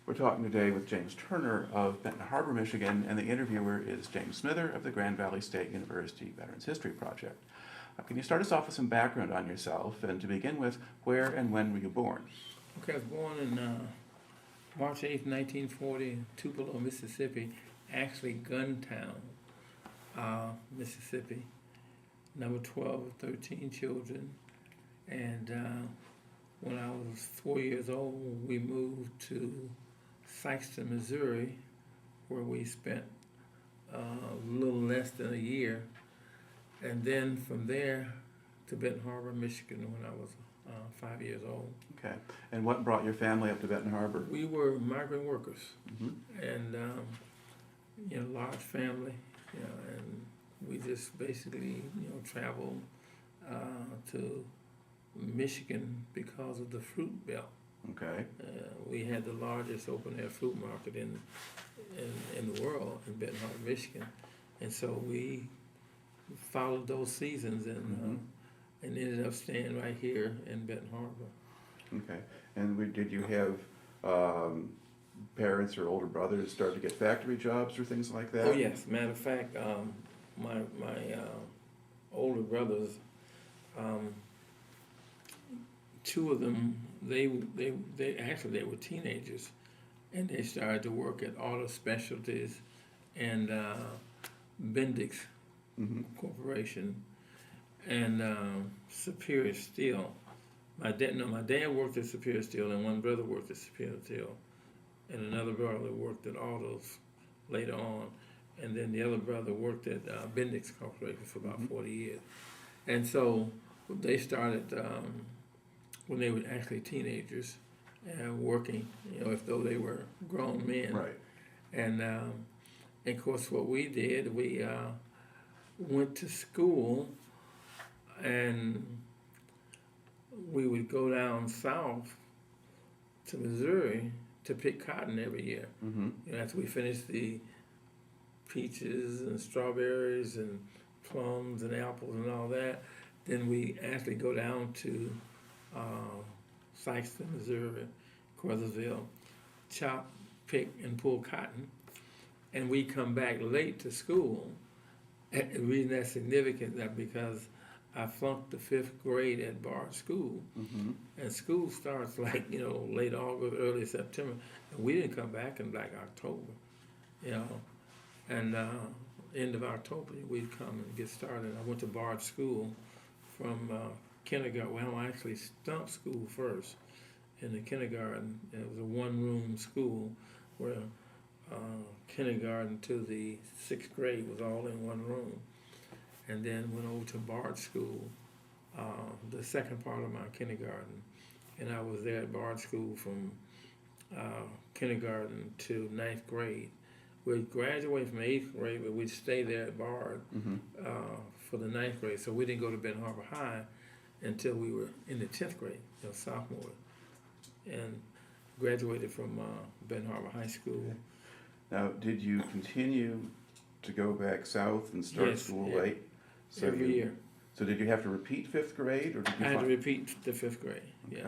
We're talking today with James Turner of Benton Harbor, Michigan, and the interviewer is James Smither of the Grand Valley State University Veterans History Project. Can you start us off with some background on yourself, and to begin with, where and when were you born? Okay, I was born in March 8th, 1940, Tupelo, Mississippi, actually Guntown, Mississippi, number 12 of 13 children. And when I was 4 years old, we moved to Sikeston, Missouri, where we spent a little less than a year. And then from there to Benton Harbor, Michigan, when I was 5 years old. Okay. And what brought your family up to Benton Harbor? We were migrant workers, Mm-hmm. and large family, and we just basically, traveled to Michigan because of the fruit belt. Okay. We had the largest open air fruit market in the world in Benton Harbor, Michigan, and so we followed those seasons and ended up staying right here in Benton Harbor. Okay. And did you have parents or older brothers start to get factory jobs or things like that? Oh yes, matter of fact, my older brothers, two of them, they were teenagers, and they started to work at Auto Specialties and Bendix Corporation and Superior Steel. My dad worked at Superior Steel, and one brother worked at Superior Steel, and another brother worked at Autos later on, and then the other brother worked at Bendix Corporation for about 40 years. And so they started when they were actually teenagers and working, as though they were grown men. Right. And of course, what we did, we went to school, and we would go down south to Missouri to pick cotton every year. Mm-hmm. After we finished the peaches and strawberries and plums and apples and all that, then we actually go down to Sikeston, Missouri, Crothersville, chop, pick, and pull cotton, and we come back late to school. And the reason that's significant is because I flunked the 5th grade at Baader School, and school starts like late August, early September, and we didn't come back in like October, and end of October we'd come and get started. I went to Baader School from kindergarten. Well, I actually stumped school first in the kindergarten. It was a one-room school where kindergarten to the 6th grade was all in one room. And then went over to Baader School, the second part of my kindergarten. And I was there at Baader School from kindergarten to 9th grade. We'd graduate from 8th grade, but we'd stay there at Baader for the 9th grade. So we didn't go to Benton Harbor High until we were in the 10th grade, sophomore. And graduated from Benton Harbor High School. Now, did you continue to go back south and start school late? So every year. So did you have to repeat 5th grade, or did you? I had to repeat the 5th grade. Okay. Yeah.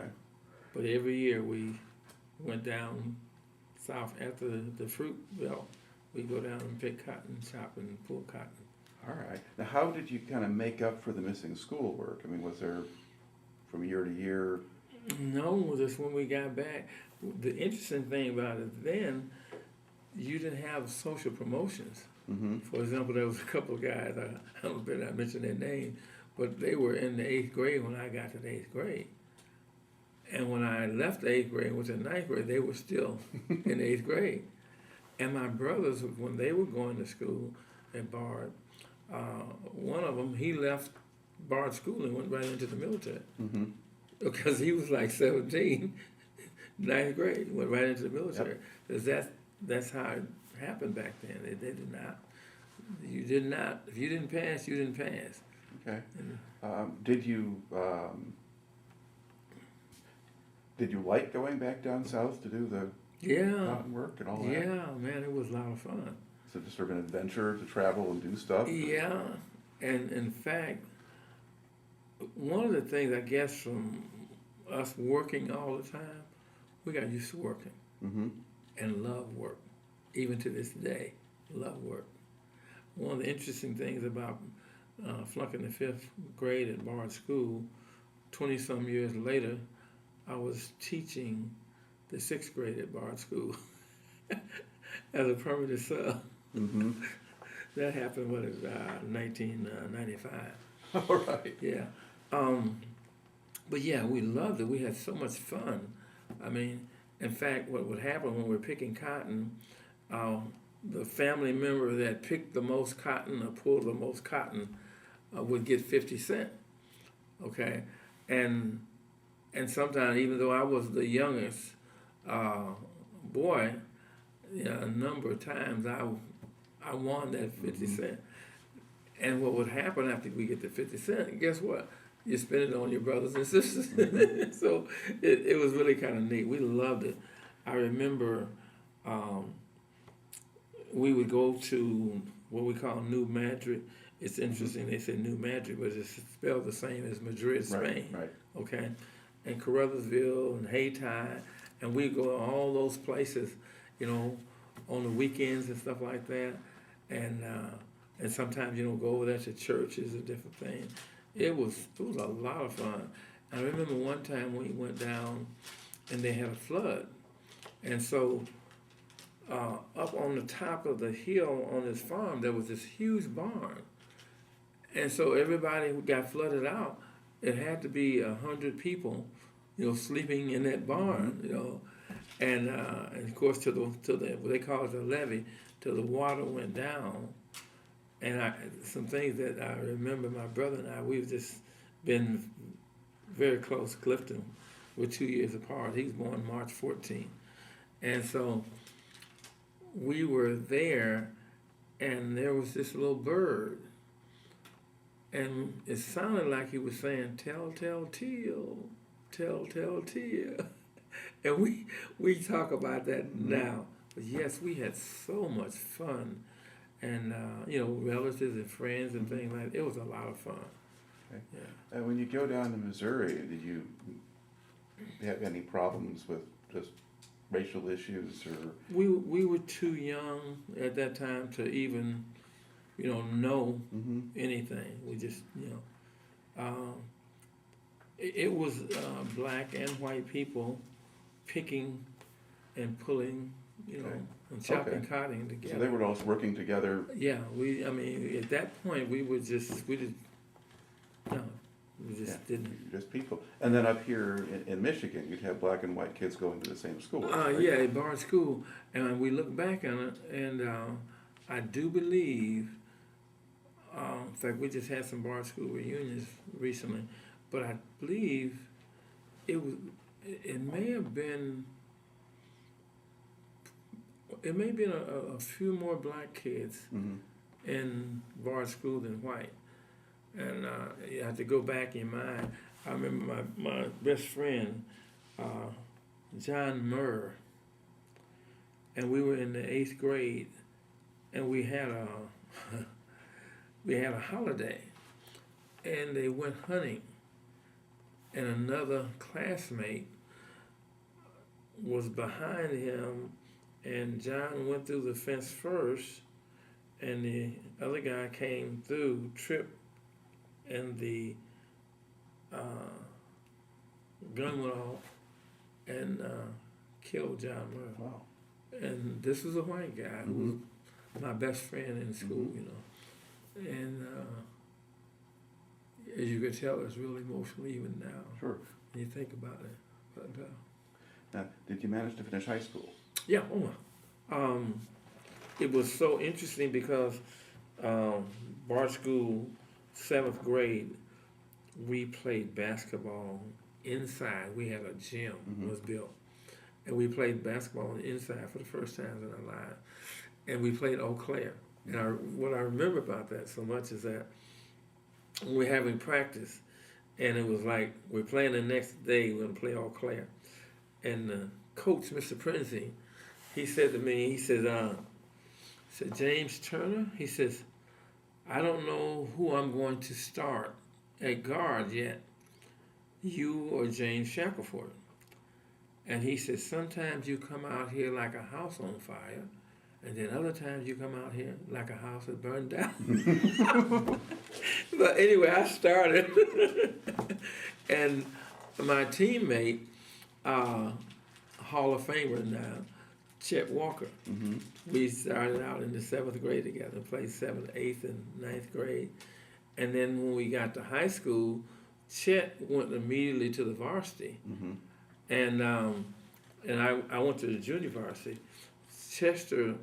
But every year we went down south after the fruit belt. We go down and pick cotton, chop, and pull cotton. All right. Now, how did you kind of make up for the missing schoolwork? I mean, was there from year to year? No, just when we got back. The interesting thing about it then, you didn't have social promotions. For example, there was a couple of guys, I don't better not mention their name, but they were in the 8th grade when I got to the 8th grade. And when I left the 8th grade and went to the 9th grade, they were still in the 8th grade. And my brothers, when they were going to school at Baader, one of them, he left Baader School and went right into the military. Because he was like 17, 9th grade, went right into the military. Because that's how it happened back then. They did not. You did not. If you didn't pass, you didn't pass. Okay. Did you like going back down south to do the cotton work and all that? Yeah, man, it was a lot of fun. So just sort of an adventure to travel and do stuff? Yeah, and in fact, one of the things I guess from us working all the time, we got used to working. and love work. Even to this day, love work. One of the interesting things about flunking the 5th grade at Bard School, 20-some years later, I was teaching the 6th grade at Bard School as a permanent sub. Mm-hmm. That happened, 1995. All right. Yeah. But yeah, we loved it. We had so much fun. I mean, in fact, what would happen when we were picking cotton, the family member that picked the most cotton or pulled the most cotton would get 50 cents. Okay? And sometimes, even though I was the youngest boy, a number of times I won that 50 cents. And what would happen after we get the 50 cents, guess what? You spend it on your brothers and sisters. So it was really kind of neat. We loved it. I remember we would go to what we call New Madrid. It's interesting, they say New Madrid, but it's spelled the same as Madrid, Spain. Right. Okay? And Carruthersville and Hayti, and we go to all those places, on the weekends and stuff like that. And sometimes, go over there to churches and different things. It was a lot of fun. I remember one time we went down and they had a flood. And so up on the top of the hill on this farm, there was this huge barn. And so everybody who got flooded out, it had to be 100 people, sleeping in that barn, and of course to the what they call it the levee, till the water went down. And some things that I remember, my brother and I, we've just been very close. Clifton, we're 2 years apart. He was born March 14th. And so we were there, and there was this little bird. And it sounded like he was saying, tell, teal, tell, teal. And we talk about that now. But yes, we had so much fun. And, relatives and friends and things like that. It was a lot of fun. Okay. Yeah. And when you go down to Missouri, did you have any problems with just racial issues or? We were too young at that time to even, know anything. We just, it was black and white people picking and pulling, and chopping cotton together. So they were all working together. Yeah, at that point we just didn't. Just people. And then up here in Michigan, you'd have black and white kids going to the same school. Right? Yeah, at Bard School, and we look back on it, and I do believe, in fact, we just had some Bard School reunions recently, but I believe it may have been a few more black kids in Bard School than white. And you have to go back in mind. I remember my best friend, John Murr, and we were in the 8th grade, and we had a holiday, and they went hunting, and another classmate was behind him, and John went through the fence first, and the other guy came through, tripped, and the gun went off and killed John Murray. Wow. And this was a white guy who was my best friend in school, And as you could tell, it's really emotional even now. Sure. When you think about it. But now, did you manage to finish high school? yeah, it was so interesting because Bard School, 7th grade, we played basketball inside. We had a gym was built, and we played basketball inside for the first time in our lives. And we played Eau Claire. And what I remember about that so much is that we're having practice, and it was like we're playing the next day. We're gonna play Eau Claire, and the coach, Mr. Prinzy, he said to me, he said, James Turner, he says, I don't know who I'm going to start at guard yet, you or James Shackelford. And he said, sometimes you come out here like a house on fire, and then other times you come out here like a house that burned down. But anyway, I started, and my teammate, Hall of Famer now, Chet Walker. We started out in the 7th grade together, played 7th, 8th, and 9th grade. And then when we got to high school, Chet went immediately to the varsity. And I went to the junior varsity. Chester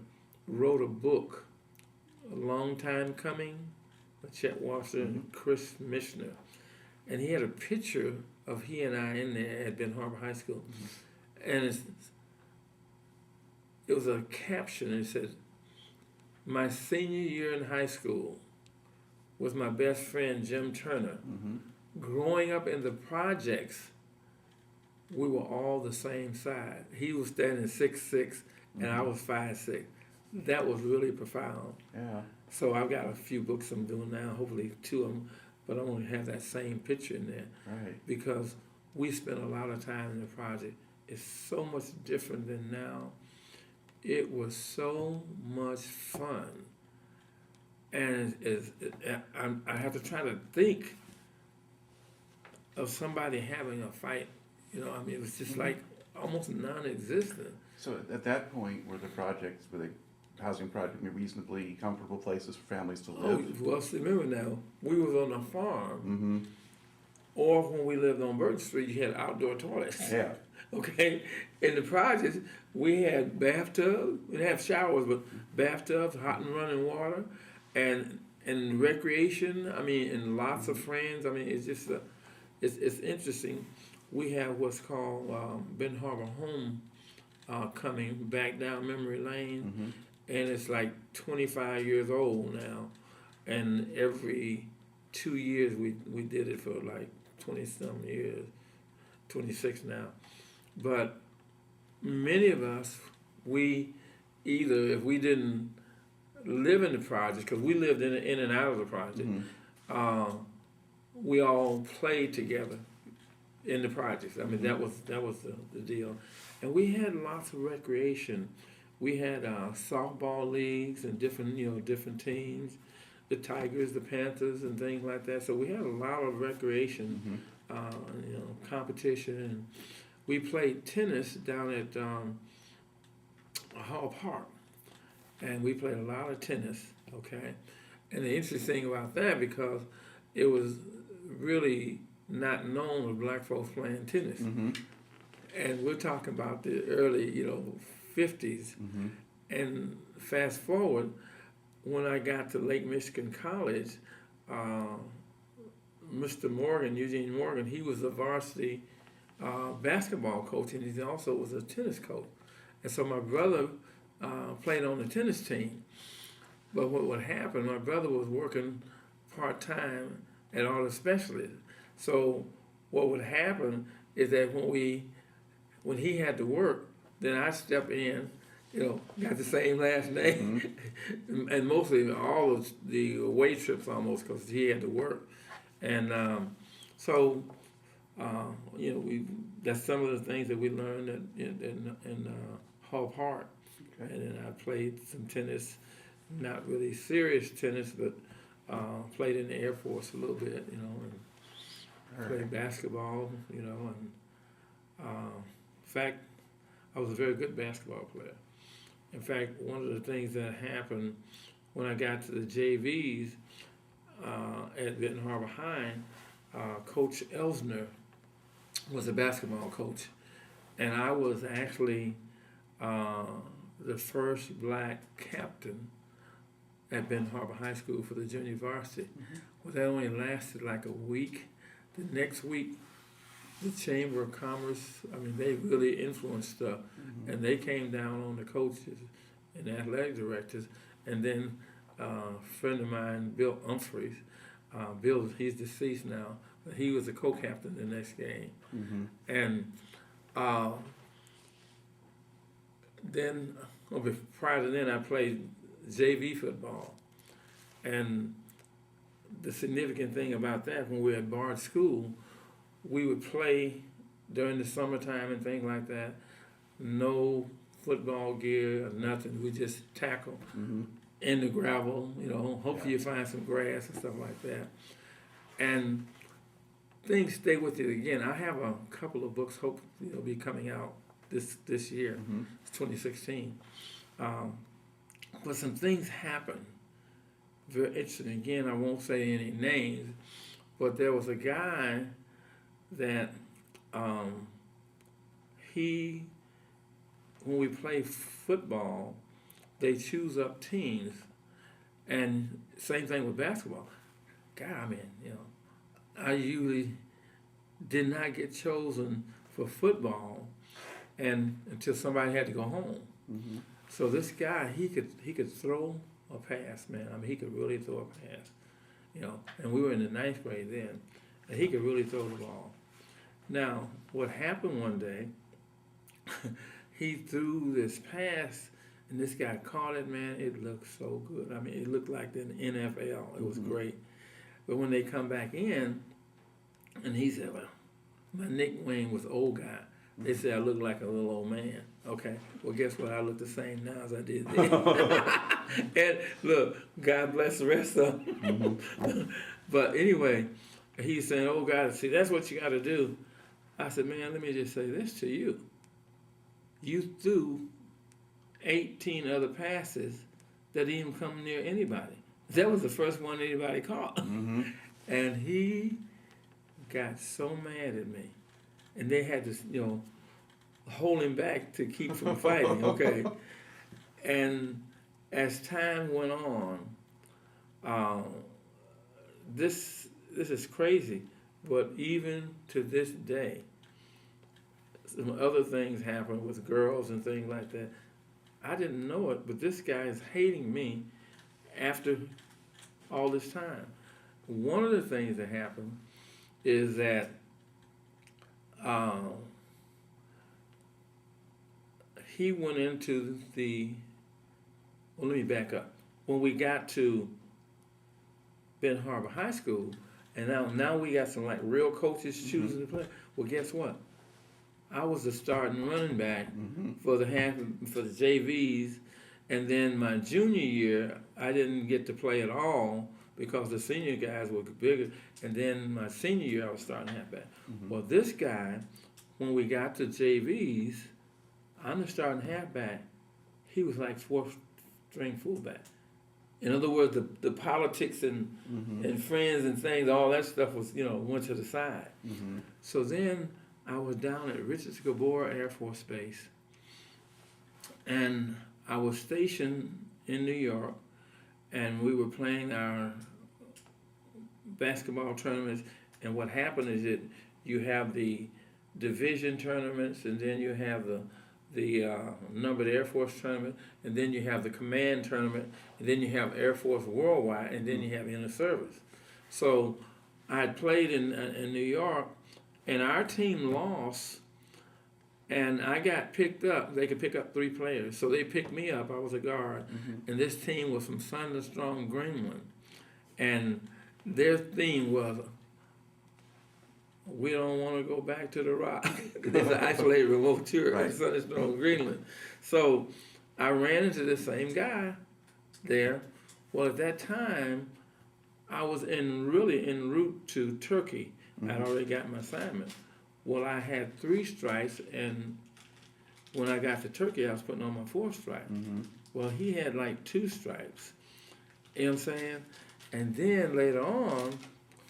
wrote a book, A Long Time Coming, Chet Walker and Chris Mishner. And he had a picture of he and I in there at Benton Harbor High School. And it was a caption, and it said, my senior year in high school with my best friend Jim Turner. Growing up in the projects, we were all the same size. He was standing 6'6", and I was 5'6". That was really profound. Yeah. So I've got a few books I'm doing now, hopefully 2 of them, but I want to have that same picture in there. Right. Because we spent a lot of time in the project. It's so much different than now. It was so much fun. And I have to try to think of somebody having a fight. You know, I mean, it was just like almost non-existent. So at that point, were the housing project reasonably comfortable places for families to live? Oh, well, see, remember now, we was on a farm, or when we lived on Burton Street, you had outdoor toilets. Yeah. Okay? In the projects, we had bathtubs. We didn't have showers, but bathtubs, hot and running water, and recreation. I mean, and lots of friends. I mean, it's just it's interesting. We have what's called Benton Harbor Home coming back down memory lane, and it's like 25 years old now, and every 2 years we did it for like 20-some years, 26 now. But many of us, we either, if we didn't live in the project, because we lived in and out of the project, we all played together in the projects. I mean, that was the deal. And we had lots of recreation. We had softball leagues and different teams, the Tigers, the Panthers, and things like that. So we had a lot of recreation, competition. And we played tennis down at Hall Park, and we played a lot of tennis. Okay, and the interesting thing about that, because it was really not known of black folks playing tennis, and we're talking about the early 50s, and fast forward, when I got to Lake Michigan College, Mr. Morgan, Eugene Morgan, he was a varsity basketball coach, and he also was a tennis coach. And so my brother played on the tennis team. But what would happen, my brother was working part-time at all the specialists. So what would happen is that when he had to work, then I stepped in, got the same last name, and mostly all of the away trips almost, because he had to work. And that's some of the things that we learned in Hall Park. Okay. And then I played some tennis, not really serious tennis, but played in the Air Force a little bit, and played basketball, and in fact, I was a very good basketball player. In fact, one of the things that happened when I got to the JVs at Benton Harbor High, Coach Elsner was a basketball coach, and I was actually the first black captain at Benton Harbor High School for the junior varsity. Well, that only lasted like a week. The next week, the Chamber of Commerce, they really influenced stuff, and they came down on the coaches and athletic directors, and then a friend of mine, Bill Humphreys, Bill, he's deceased now, but he was the co-captain the next game. And then, prior to then, I played JV football. And the significant thing about that, when we were at Bard School, we would play during the summertime and things like that. No football gear or nothing. We just tackle in the gravel. You know, hopefully you find some grass and stuff like that. And things stay with you. Again, I have a couple of books. Hope they'll be coming out this year. It's 2016. But some things happen. Very interesting. Again, I won't say any names, but there was a guy that when we play football, they choose up teams, and same thing with basketball. God, I mean, you know, I usually did not get chosen for football, and until somebody had to go home. So this guy, he could throw a pass, man. I mean, he could really throw a pass, you know. And we were in the 9th grade then, and he could really throw the ball. Now, what happened one day, he threw this pass, and this guy caught it, man. It looked so good. I mean, it looked like the NFL. It was great. But when they come back in, and he said, well, my nickname was old guy. They said I look like a little old man. Okay, well, guess what? I look the same now as I did then. And look, God bless the rest of them. But anyway, he's saying, oh, God, see, that's what you got to do. I said, man, let me just say this to you. You threw 18 other passes that didn't even come near anybody. That was the first one anybody caught. And he got so mad at me. And they had to, you know, hold him back to keep from fighting, okay? And as time went on, this is crazy, but even to this day, some other things happen with girls and things like that. I didn't know it, but this guy is hating me after all this time. One of the things that happened is that he went into well, let me back up. When we got to Benton Harbor High School, and now we got some like real coaches choosing to play. Well, guess what? I was the starting running back for the JVs, and then my junior year I didn't get to play at all because the senior guys were bigger, and then my senior year I was starting halfback. Well, this guy, when we got to JVs, I'm the starting halfback. He was like 4th string fullback. In other words, the politics and friends and things, all that stuff was, you know, went to the side. So then I was down at Richards Gabor Air Force Base, and I was stationed in New York, and we were playing our basketball tournaments. And what happened is that you have the division tournaments, and then you have the numbered Air Force tournament, and then you have the command tournament, and then you have Air Force Worldwide, and then you have inter service. So I had played in New York, and our team lost, and I got picked up. They could pick up 3 players, so they picked me up. I was a guard, and this team was from Thunderstrong, Greenland, and their theme was, we don't want to go back to the rock. It's an isolated remote tour in Thunderstrong, Greenland. So I ran into the same guy there. Well, at that time, I was really en route to Turkey. I'd already got my assignment. Well, I had 3 stripes, and when I got to Turkey, I was putting on my 4th stripe. Well, he had like 2 stripes. You know what I'm saying? And then later on,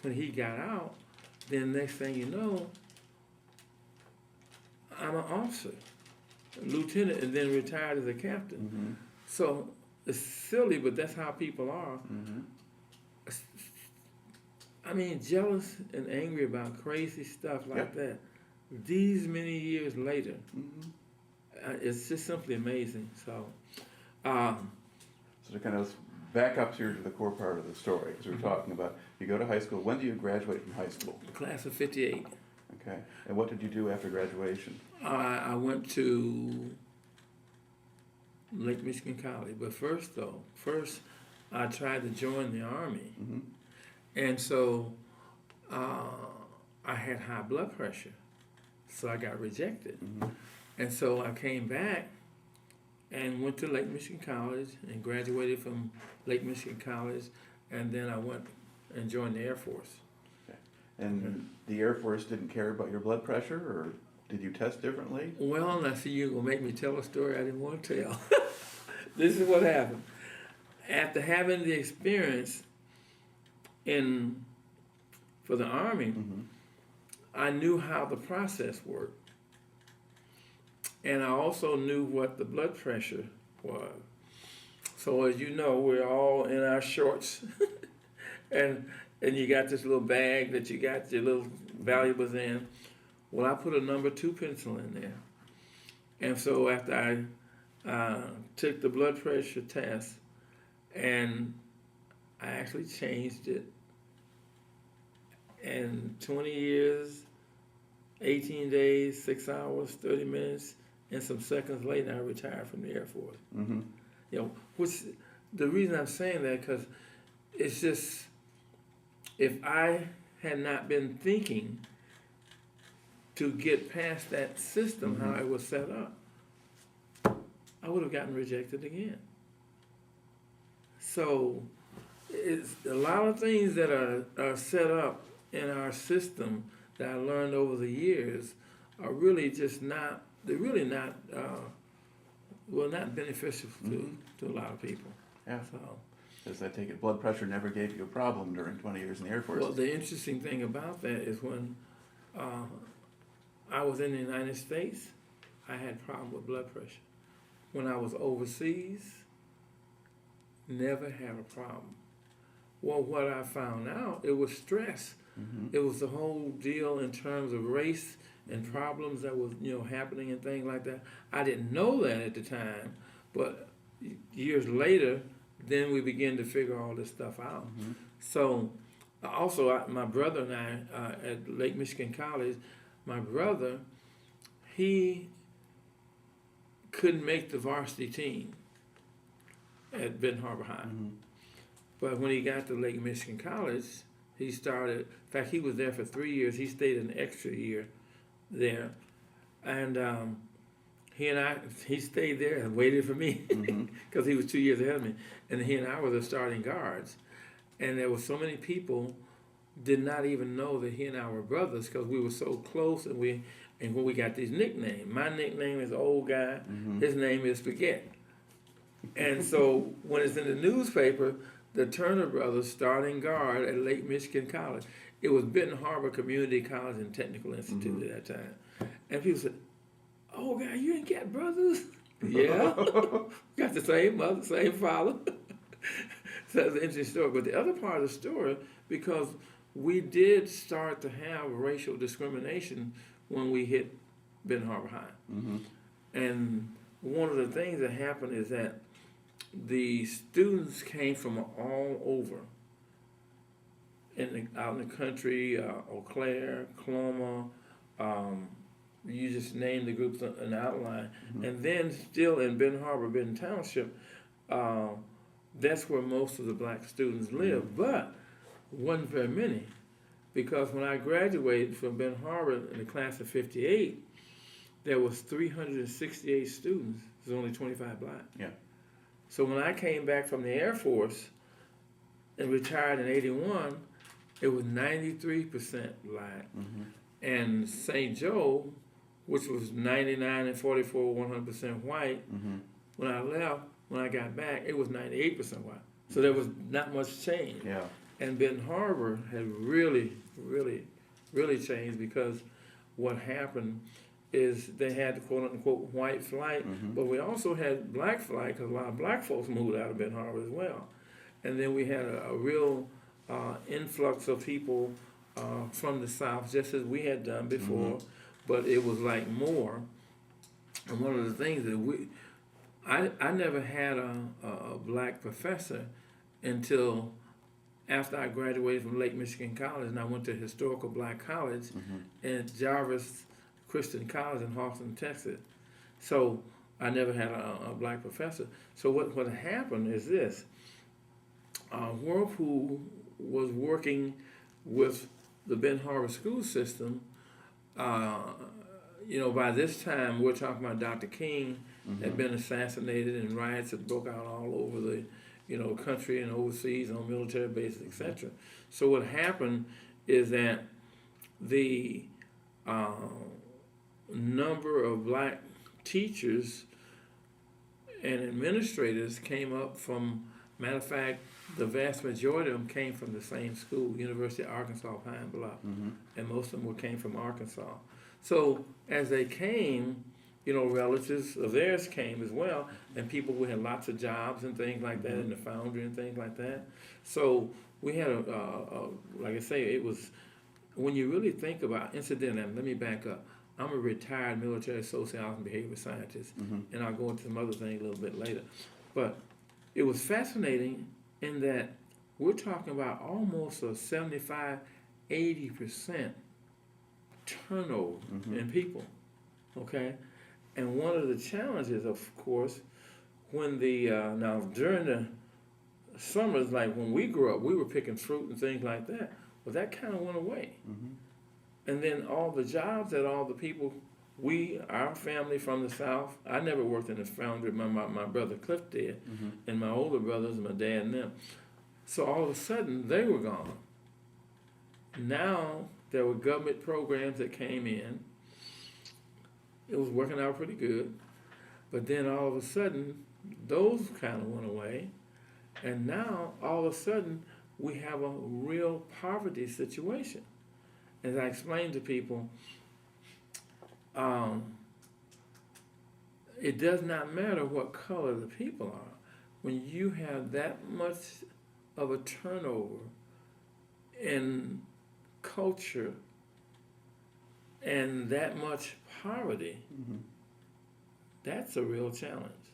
when he got out, then next thing you know, I'm an officer, lieutenant, and then retired as a captain. So it's silly, but that's how people are. I mean, jealous and angry about crazy stuff like that. These many years later, it's just simply amazing. So, so to kind of back up here to the core part of the story, because we're talking about, you go to high school. When do you graduate from high school? Class of '58. Okay. And what did you do after graduation? I went to Lake Michigan College. But first, I tried to join the Army. And so I had high blood pressure. so I got rejected. And so I came back and went to Lake Michigan College and graduated from Lake Michigan College, and then I went and joined the Air Force. Okay. And the Air Force didn't care about your blood pressure, or did you test differently? Well, now see, you're gonna make me tell a story I didn't want to tell. This is what happened. After having the experience for the Army, I knew how the process worked. And I also knew what the blood pressure was. So as you know, we're all in our shorts. and you got this little bag that you got your little valuables in. Well, I put a number 2 pencil in there. And so after I took the blood pressure test, and I actually changed it. And 20 years, 18 days, 6 hours, 30 minutes, and some seconds later, I retired from the Air Force. You know, which the reason I'm saying that, because it's just, if I had not been thinking to get past that system, how it was set up, I would have gotten rejected again. So it's a lot of things that are set up in our system that I learned over the years are really just not, they're really not, not beneficial to a lot of people. Yeah. So, As I take it, blood pressure never gave you a problem during 20 years in the Air Force. well, the interesting thing about that is when I was in the United States, I had a problem with blood pressure. When I was overseas, never had a problem. Well, what I found out, it was stress. It was the whole deal in terms of race and problems that was, happening and things like that. I didn't know that at the time, but years later, then we began to figure all this stuff out. So, also, my brother and I, at Lake Michigan College, my brother, he couldn't make the varsity team at Benton Harbor High. But when he got to Lake Michigan College, he started, in fact, he was there for 3 years. He stayed an extra year there. And he stayed there and waited for me because he was 2 years ahead of me. And he and I were the starting guards. And there were so many people did not even know that he and I were brothers because we were so close, and when we got these nicknames. My nickname is Old Guy. His name is Spaghetti. And so when it's in the newspaper, the Turner brothers starting guard at Lake Michigan College. It was Benton Harbor Community College and Technical Institute at that time. And people said, "Oh, God, you ain't got brothers?" Yeah. Got the same mother, same father. So that's an interesting story. But the other part of the story, because we did start to have racial discrimination when we hit Benton Harbor High. And one of the things that happened is that the students came from all over, out in the country, Eau Claire, Coloma, you just named the groups an outline. And then still in Benton Harbor, Benton Township, that's where most of the black students live, but wasn't very many. Because when I graduated from Benton Harbor in the class of 58, there was 368 students. There's only 25 black. Yeah. So when I came back from the Air Force and retired in 81, it was 93% black. And St. Joe, which was 99 and 44, 100% white, when I left, when I got back, it was 98% white. So there was not much change. Yeah. And Benton Harbor had really, really, really changed, because what happened is they had the quote-unquote white flight, but we also had black flight because a lot of black folks moved out of Benton Harbor as well. And then we had a real influx of people from the South, just as we had done before, but it was like more. And one of the things that I never had a black professor until after I graduated from Lake Michigan College, and I went to Historical Black College in Jarvis Christian College in Houston, Texas. So I never had a black professor. So what happened is this. Whirlpool was working with the Benton Harbor school system by this time, we're talking about Dr. King had been assassinated, and riots had broke out all over the, country and overseas on military bases, etc. So what happened is that the number of black teachers and administrators came up from, matter of fact, the vast majority of them came from the same school, University of Arkansas Pine Bluff, and most of them came from Arkansas. So as they came, relatives of theirs came as well, and people who had lots of jobs and things like that in the foundry and things like that. So we had like I say, it was, when you really think about, incidentally, let me back up. I'm a retired military sociologist and behavior scientist, and I'll go into some other things a little bit later. But it was fascinating in that we're talking about almost a 75-80% turnover in people, okay? And one of the challenges, of course, when now during the summers, like when we grew up, we were picking fruit and things like that, but that kind of went away. And then all the jobs that all the people, our family from the South, I never worked in the foundry, my brother Cliff did, and my older brothers, my dad and them. So all of a sudden, they were gone. Now, there were government programs that came in. It was working out pretty good. But then all of a sudden, those kind of went away. And now, all of a sudden, we have a real poverty situation. As I explained to people, it does not matter what color the people are. When you have that much of a turnover in culture and that much poverty, that's a real challenge.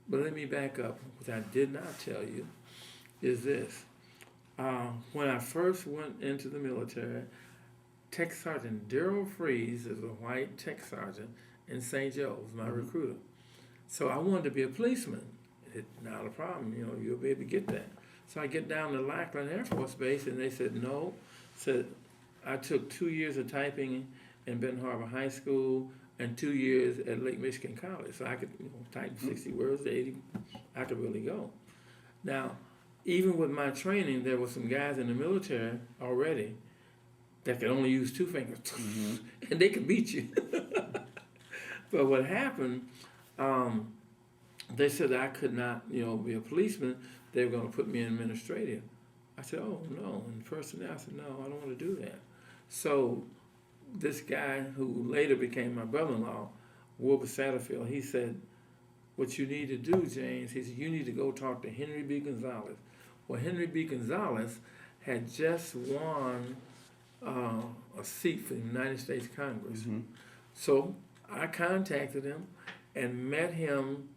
But let me back up. What I did not tell you is this. When I first went into the military, Tech Sergeant Darrell Freeze is a white tech sergeant in St. Joe's, my recruiter. So I wanted to be a policeman. It's not a problem, you'll be able to get that. So I get down to Lackland Air Force Base, and they said no. Said I took 2 years of typing in Benton Harbor High School and 2 years at Lake Michigan College. So I could type 60 words to 80. I could really go. Now, even with my training, there were some guys in the military already that could only use 2 fingers, and they could beat you. But what happened, they said I could not, be a policeman. They were going to put me in administrative. I said, oh, no. And the person there, I said, no, I don't want to do that. So this guy who later became my brother-in-law, Wilbur Satterfield, he said, what you need to do, James, he said, you need to go talk to Henry B. Gonzalez. Well, Henry B. Gonzalez had just won a seat for the United States Congress. So I contacted him and met him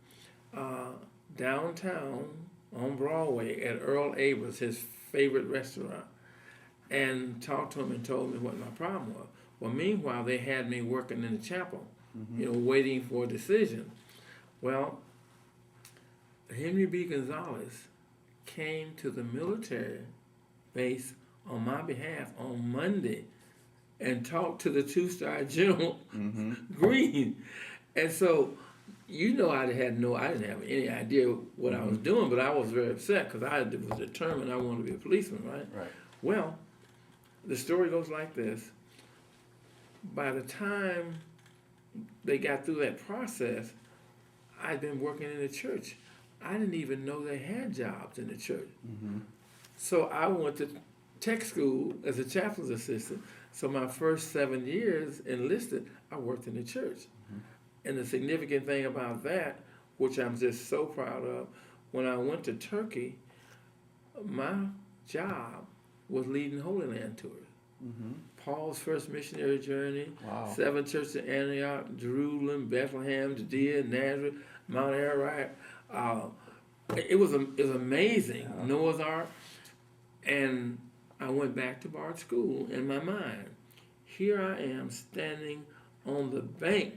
downtown on Broadway at Earl Aber's, his favorite restaurant, and talked to him and told me what my problem was. Well, meanwhile, they had me working in the chapel, waiting for a decision. Well, Henry B. Gonzalez came to the military base on my behalf on Monday and talked to the 2-star General Green. And so, I didn't have any idea what I was doing, but I was very upset because I was determined I wanted to be a policeman, right? Well, the story goes like this. By the time they got through that process, I'd been working in the church. I didn't even know they had jobs in the church. So I went to tech school as a chaplain's assistant. So my first 7 years enlisted, I worked in the church. And the significant thing about that, which I'm just so proud of, when I went to Turkey, my job was leading Holy Land tours. Paul's first missionary journey, 7 churches in Antioch, Jerusalem, Bethlehem, Judea, Nazareth, Mount Ararat. It was amazing. Noah's Ark. And I went back to Bard School in my mind. Here I am standing on the bank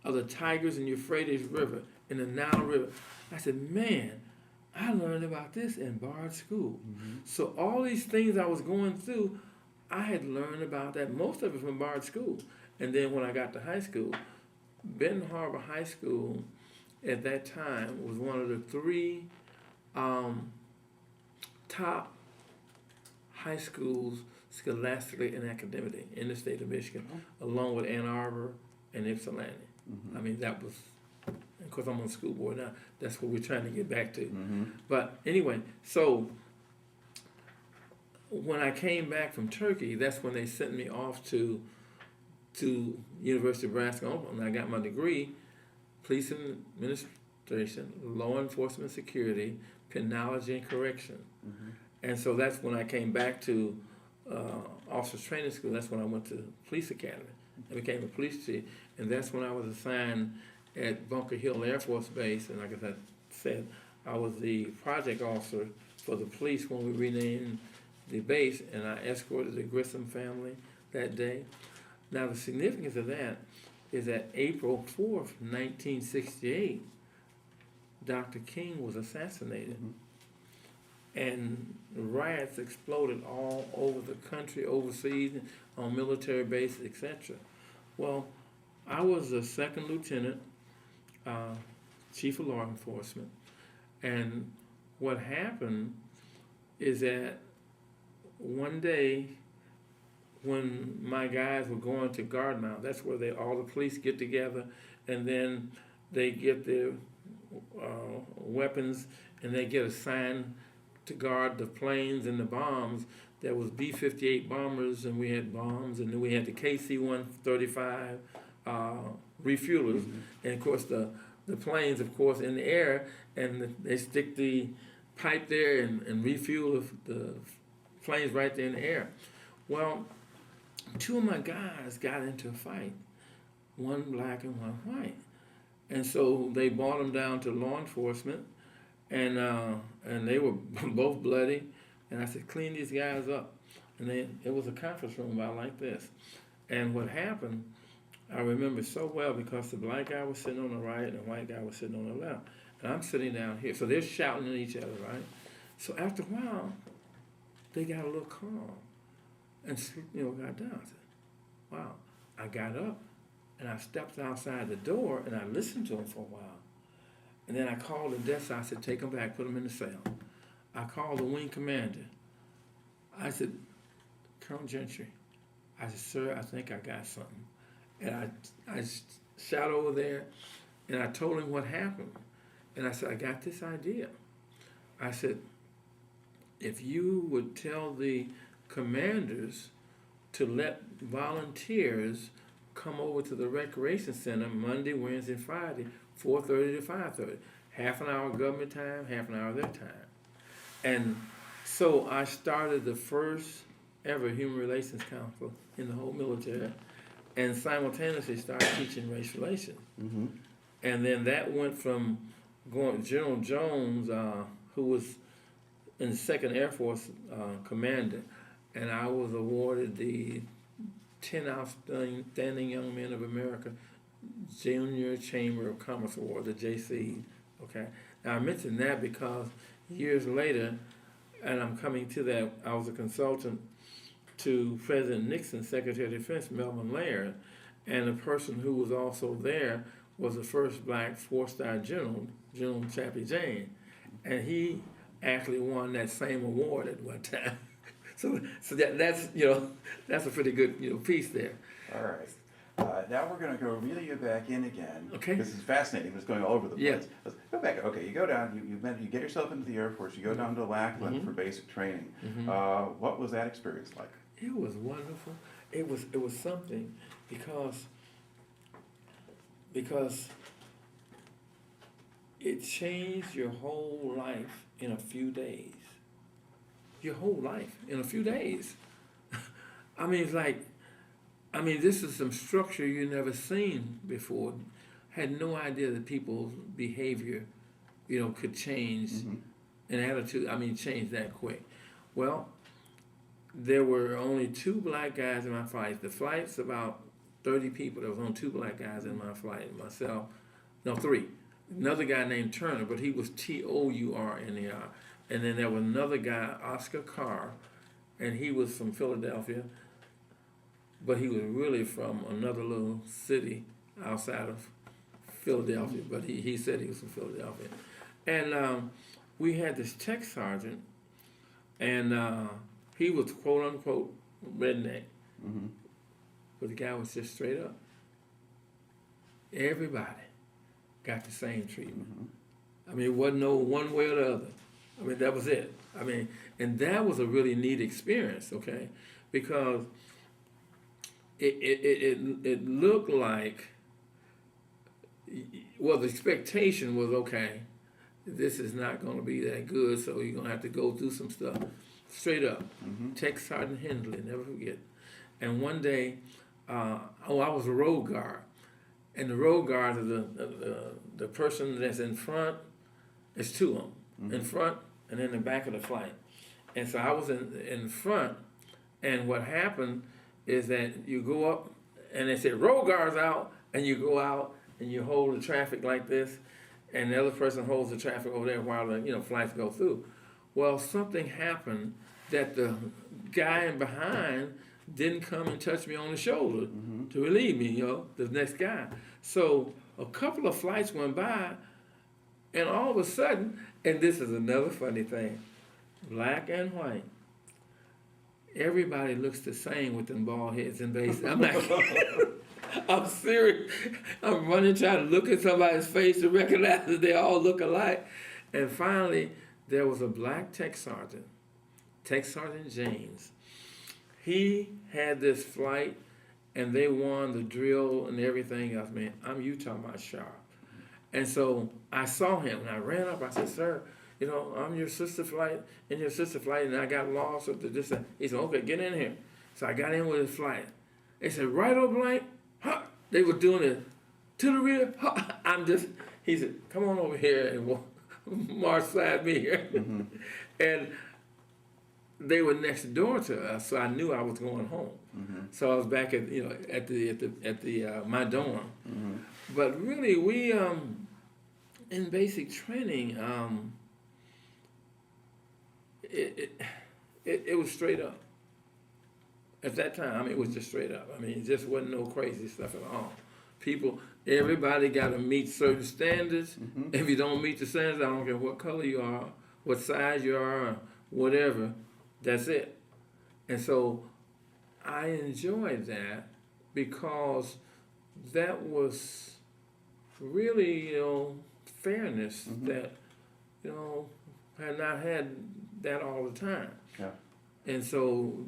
of the Tigris and Euphrates River, in the Nile River. I said, man, I learned about this in Bard School. So all these things I was going through, I had learned about that, most of it from Bard School. And then when I got to high school, Benton Harbor High School at that time was one of the three top high schools scholastically and academically in the state of Michigan, along with Ann Arbor and Ypsilanti. I mean, that was, of course, I'm on the school board now. That's what we're trying to get back to. But anyway, so when I came back from Turkey, that's when they sent me off to University of Nebraska, Omaha, and I got my degree, police administration, law enforcement security, penology and correction. And so that's when I came back to officers training school. That's when I went to police academy. I became a police chief, and that's when I was assigned at Bunker Hill Air Force Base. And like I said, I was the project officer for the police when we renamed the base, and I escorted the Grissom family that day. Now the significance of that is that April 4th, 1968, Dr. King was assassinated. And riots exploded all over the country, overseas, on military bases, etc. Well, I was a second lieutenant, chief of law enforcement, and what happened is that one day when my guys were going to guard mount, that's where all the police get together, and then they get their weapons, and they get assigned to guard the planes and the bombs. There was B-58 bombers, and we had bombs, and then we had the KC-135 refuelers, and of course the planes, of course, in the air, and they stick the pipe there and refuel the planes right there in the air. Well, two of my guys got into a fight, one black and one white, and so they brought them down to law enforcement, and they were both bloody, and I said, clean these guys up. And it was a conference room about like this. And what happened, I remember so well, because the black guy was sitting on the right and the white guy was sitting on the left. And I'm sitting down here. So they're shouting at each other, right? So after a while, they got a little calm and got down. I said, wow. I got up and I stepped outside the door and I listened to them for a while. And then I called the desk. I said, take them back, put them in the cell. I called the wing commander. I said, Colonel Gentry. I said, sir, I think I got something. And I shot over there and I told him what happened. And I said, I got this idea. I said, if you would tell the commanders to let volunteers come over to the recreation center Monday, Wednesday, Friday, 4:30 to 5:30. Half an hour government time, half an hour their time. And so I started the first ever Human Relations Council in the whole military, and simultaneously started teaching race relations. And then that went from General Jones, who was in the 2nd Air Force commander, and I was awarded the 10 Outstanding Young Men of America Junior Chamber of Commerce Award, the JC. Okay. Now I mention that because years later, and I'm coming to that, I was a consultant to President Nixon, Secretary of Defense, Melvin Laird, and the person who was also there was the first black 4-star general, General Chappie Jane, and he actually won that same award at one time. So that's a pretty good piece there. All right. Now we're going to go reel you back in again. Okay. This is fascinating. It's going all over the place. Yes. Let's go back. Okay, you go down. You get yourself into the Air Force. You go down to Lackland for basic training. What was that experience like? It was wonderful. It was something because it changed your whole life in a few days. Your whole life in a few days. I mean, it's like, this is some structure you never seen before. Had no idea that people's behavior, could change, and attitude, change that quick. Well, there were only 2 black guys in my flight. The flight's about 30 people. There was only 2 black guys in my flight. Myself, no, 3. Another guy named Turner, but he was Tourner. And then there was another guy, Oscar Carr, and he was from Philadelphia. but he was really from another little city outside of Philadelphia, but he said he was from Philadelphia. And we had this tech sergeant, and he was quote unquote redneck, but the guy was just straight up. Everybody got the same treatment. I mean, it wasn't no one way or the other. I mean, that was it. I mean, and that was a really neat experience, okay? Because it looked like, well, the expectation was, okay, this is not going to be that good, so you're going to have to go through some stuff. Straight up. Tech Sergeant Hensley, never forget. And one day, I was a road guard. And the road guard is the person that's in front. There's two of them, in front and in the back of the flight. And so I was in front, and what happened is that you go up, and they said, road guard's out, and you go out, and you hold the traffic like this, and the other person holds the traffic over there while the flights go through. Well, something happened that the guy in behind didn't come and touch me on the shoulder to relieve me, the next guy. So a couple of flights went by, and all of a sudden, and this is another funny thing, black and white, everybody looks the same with them bald heads and bases. I'm like, I'm serious. I'm running trying to look at somebody's face to recognize that they all look alike. And finally, there was a black Tech Sergeant James. He had this flight, and they won the drill and everything else. Man, you talking about sharp. And so I saw him, and I ran up. I said, sir, I'm your sister flight, and I got lost with this. He said, okay, get in here. So I got in with his flight. They said, right over blank, huh? They were doing it to the rear. Huh? He said, come on over here and march beside me here. And they were next door to us, so I knew I was going home. So I was back at my dorm. But really, we in basic training, it was straight up. At that time, it was just straight up. I mean, it just wasn't no crazy stuff at all. Everybody got to meet certain standards. If you don't meet the standards, I don't care what color you are, what size you are, whatever. That's it. And so I enjoyed that because that was really, fairness that, had not had that all the time. Yeah. And so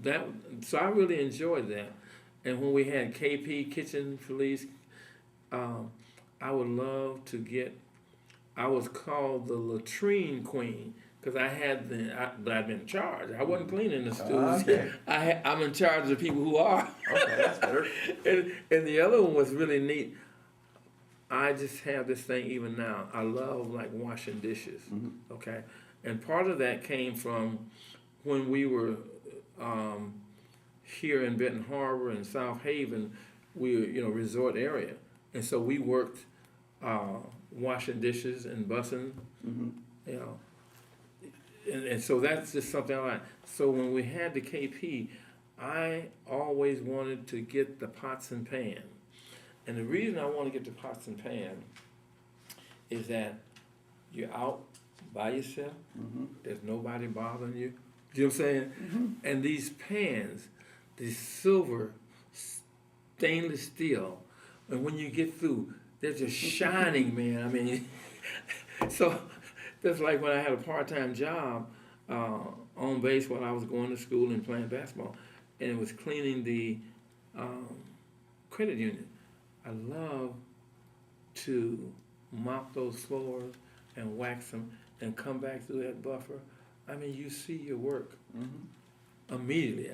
I really enjoyed that. And when we had KP, Kitchen Police, I would love to I was called the latrine queen. Because but I'd been in charge. I wasn't cleaning the stools. Okay. I'm in charge of the people who are. Okay, that's better. and the other one was really neat. I just have this thing even now. I love washing dishes. Okay, and part of that came from when we were here in Benton Harbor and South Haven. We were, resort area, and so we worked washing dishes and bussing. And so that's just something I like. So when we had the KP, I always wanted to get the pots and pans. And the reason I want to get the pots and pans is that you're out by yourself. There's nobody bothering you. You know what I'm saying? And these pans, these silver, stainless steel, and when you get through, they're just shining, man. I mean, so that's like when I had a part-time job on base while I was going to school and playing basketball, and it was cleaning the credit union. I love to mop those floors and wax them and come back through that buffer. I mean, you see your work immediately.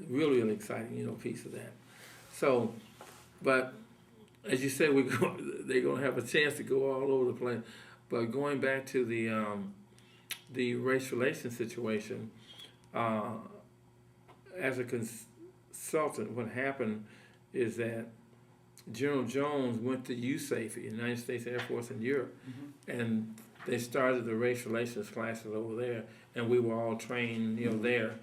Really, really exciting, piece of that. So, but as you said, they're going to have a chance to go all over the place. But going back to the race relations situation, as a consultant, what happened is that General Jones went to USAFE, United States Air Force in Europe, and they started the race relations classes over there, and we were all trained, there.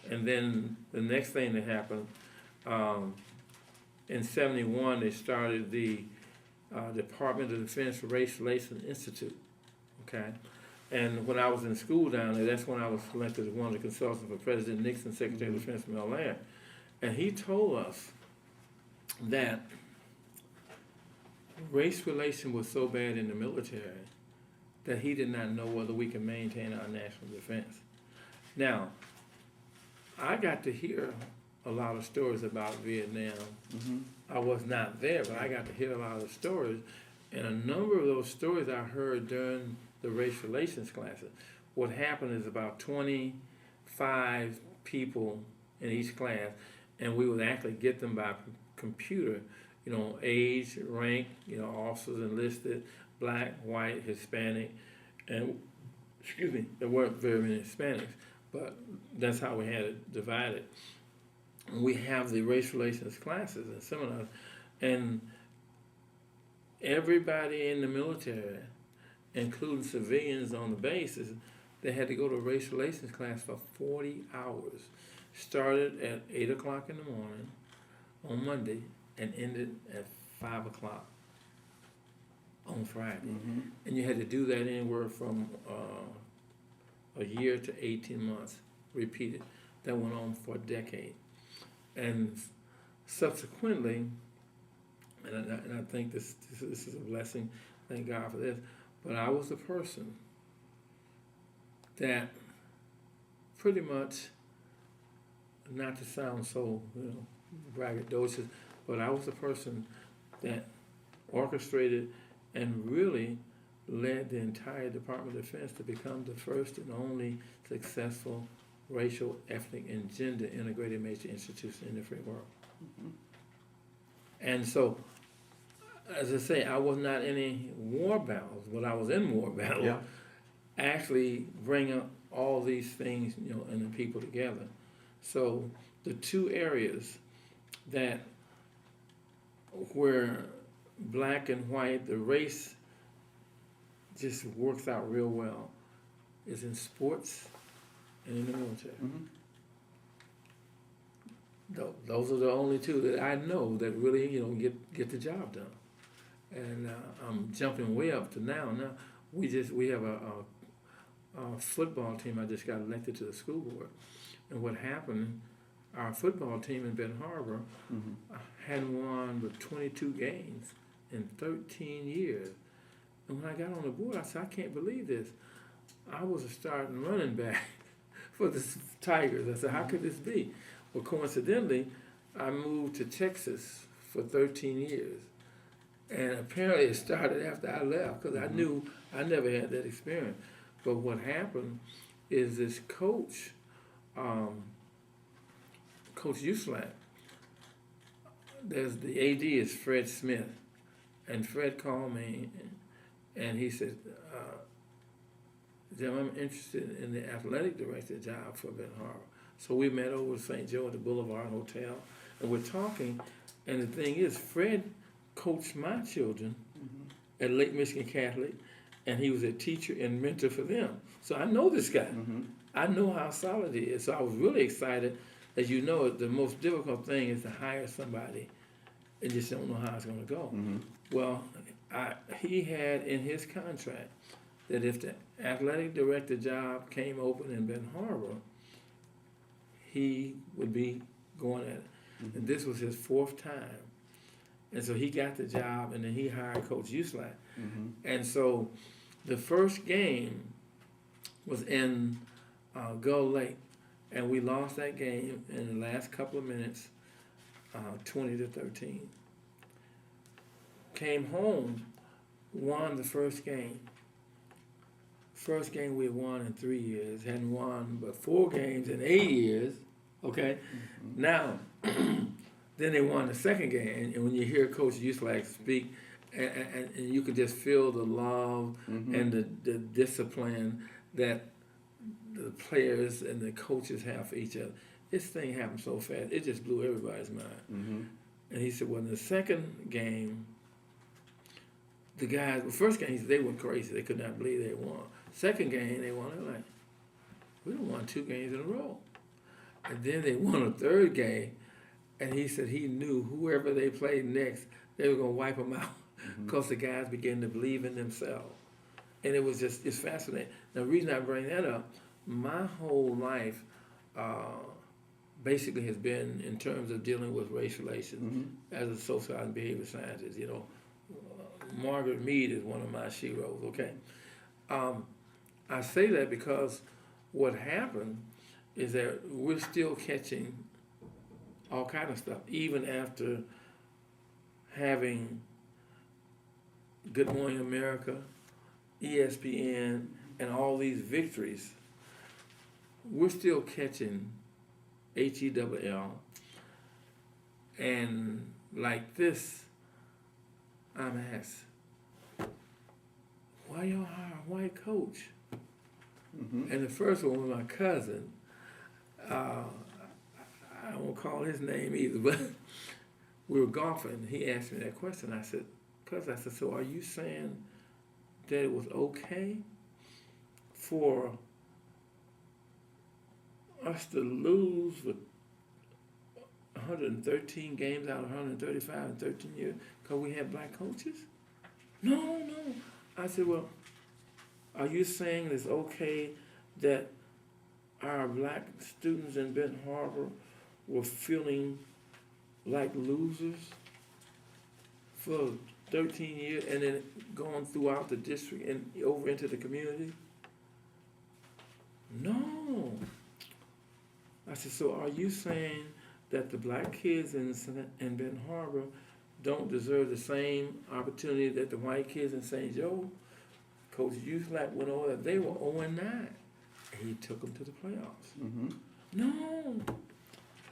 And then the next thing that happened, in 71, they started the Department of Defense Race Relations Institute, okay? And when I was in school down there, that's when I was selected as one of the consultants for President Nixon, Secretary of Defense from Bel Air. And he told us that race relation was so bad in the military that he did not know whether we can maintain our national defense. Now, I got to hear a lot of stories about Vietnam. I was not there, but I got to hear a lot of stories. And a number of those stories I heard during the race relations classes. What happened is about 25 people in each class, and we would actually get them by computer, you know, age, rank, you know, officers enlisted, black, white, Hispanic, and, excuse me, there weren't very many Hispanics, but that's how we had it divided. And we have the race relations classes and seminars, and everybody in the military, including civilians on the bases, they had to go to a race relations class for 40 hours. Started at 8 o'clock in the morning on Monday and ended at 5 o'clock on Friday. And you had to do that anywhere from a year to 18 months, repeated. That went on for a decade. And subsequently, and I think this is a blessing, thank God for this, but I was the person that pretty much, not to sound so, you know, braggadocious, but I was the person that orchestrated and really led the entire Department of Defense to become the first and only successful racial, ethnic, and gender integrated major institution in the free world. And so, as I say, I was not in any war battles, but I was in war battles, actually bringing all these things, you know, and the people together. So the two areas that where black and white, the race just works out real well is in sports and in the military. Those are the only two that I know that really, you know, get the job done. And I'm jumping way up to now. Now we have a football team. I just got elected to the school board, and what happened? Our football team in Benton Harbor hadn't won but 22 games in 13 years. And when I got on the board, I said, I can't believe this. I was a starting running back for the Tigers. I said, how could this be? Well, coincidentally, I moved to Texas for 13 years. And apparently it started after I left because I knew I never had that experience. But what happened is this coach, Coach Uslack, there's the AD is Fred Smith. And Fred called me and he said, Jim, I'm interested in the athletic director job for Benton Harbor. So we met over at St. Joe at the Boulevard Hotel, and we're talking, and the thing is, Fred coached my children at Lake Michigan Catholic, and he was a teacher and mentor for them. So I know this guy. I know how solid he is. So I was really excited. As you know, the most difficult thing is to hire somebody and just don't know how it's going to go. Well, he had in his contract that if the athletic director job came open in Benton Harbor, he would be going at it. And this was his 4th time. And so he got the job, and then he hired Coach Uslack. And so the first game was in Gull Lake, and we lost that game in the last couple of minutes, 20-13. Came home, won the first game. First game we had won in 3 years, hadn't won but 4 games in 8 years, okay? Now, then they won the second game, and when you hear Coach Uslack speak, and you can just feel the love and the discipline that the players and the coaches have for each other. This thing happened so fast, it just blew everybody's mind. And he said, well, in the second game, the guys, the first game, he said, they went crazy. They could not believe they won. Second game, they won. They're like, we done won 2 games in a row. And then they won a third game, And he said he knew whoever they played next, they were going to wipe them out because the guys began to believe in themselves. And it was just, it's fascinating. Now, the reason I bring that up, my whole life basically has been in terms of dealing with race relations as a social and behavior scientist. You know, Margaret Mead is one of my sheroes, okay? I say that because what happened is that we're still catching all kind of stuff, even after having Good Morning America, ESPN, and all these victories. We're still catching HEWL, and like this, I'm asked, why y'all hire a white coach? And the first one was my cousin. I won't call his name either, but we were golfing. He asked me that question. I said, so are you saying that it was okay for us to lose with 113 games out of 135 in 13 years because we had black coaches? No. I said, well, are you saying it's okay that our black students in Benton Harbor were feeling like losers for 13 years and then going throughout the district and over into the community? No. I said, so are you saying that the black kids in Benton Harbor don't deserve the same opportunity that the white kids in St. Joe? Coach Uslack went over that they were 0-9. And he took them to the playoffs. No.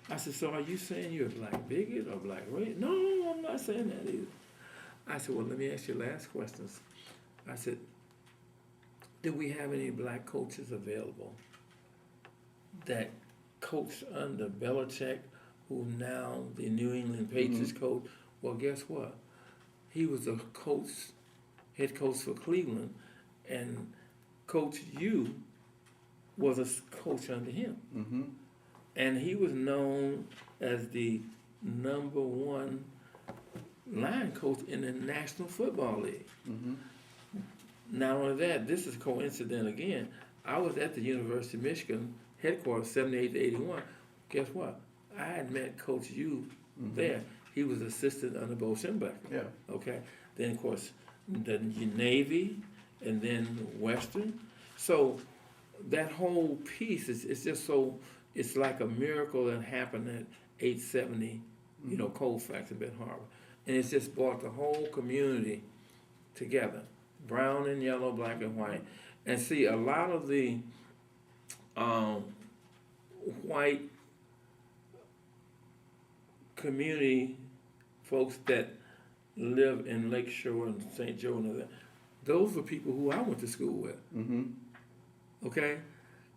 I said, so are you saying you're a black bigot or black race? No, I'm not saying that either. I said, well, let me ask you last questions. I said, did we have any black coaches available that coached under Belichick, who now the New England Patriots coach? Well, guess what? He was a coach, head coach for Cleveland, and Coach U was a coach under him. And he was known as the #1 line coach in the National Football League. Not only that, this is coincident again. I was at the University of Michigan headquarters, 78 to 81. Guess what? I had met Coach U there. He was assistant under Bo Schembechler. Yeah. Okay. Then, of course, the Navy, and then Western. So that whole piece is just so, it's like a miracle that happened at 870, Colfax and Benton Harbor. And it's just brought the whole community together, brown and yellow, black and white. And see, a lot of the white community folks that live in Lakeshore and St. Joe and all that, those were people who I went to school with. Okay?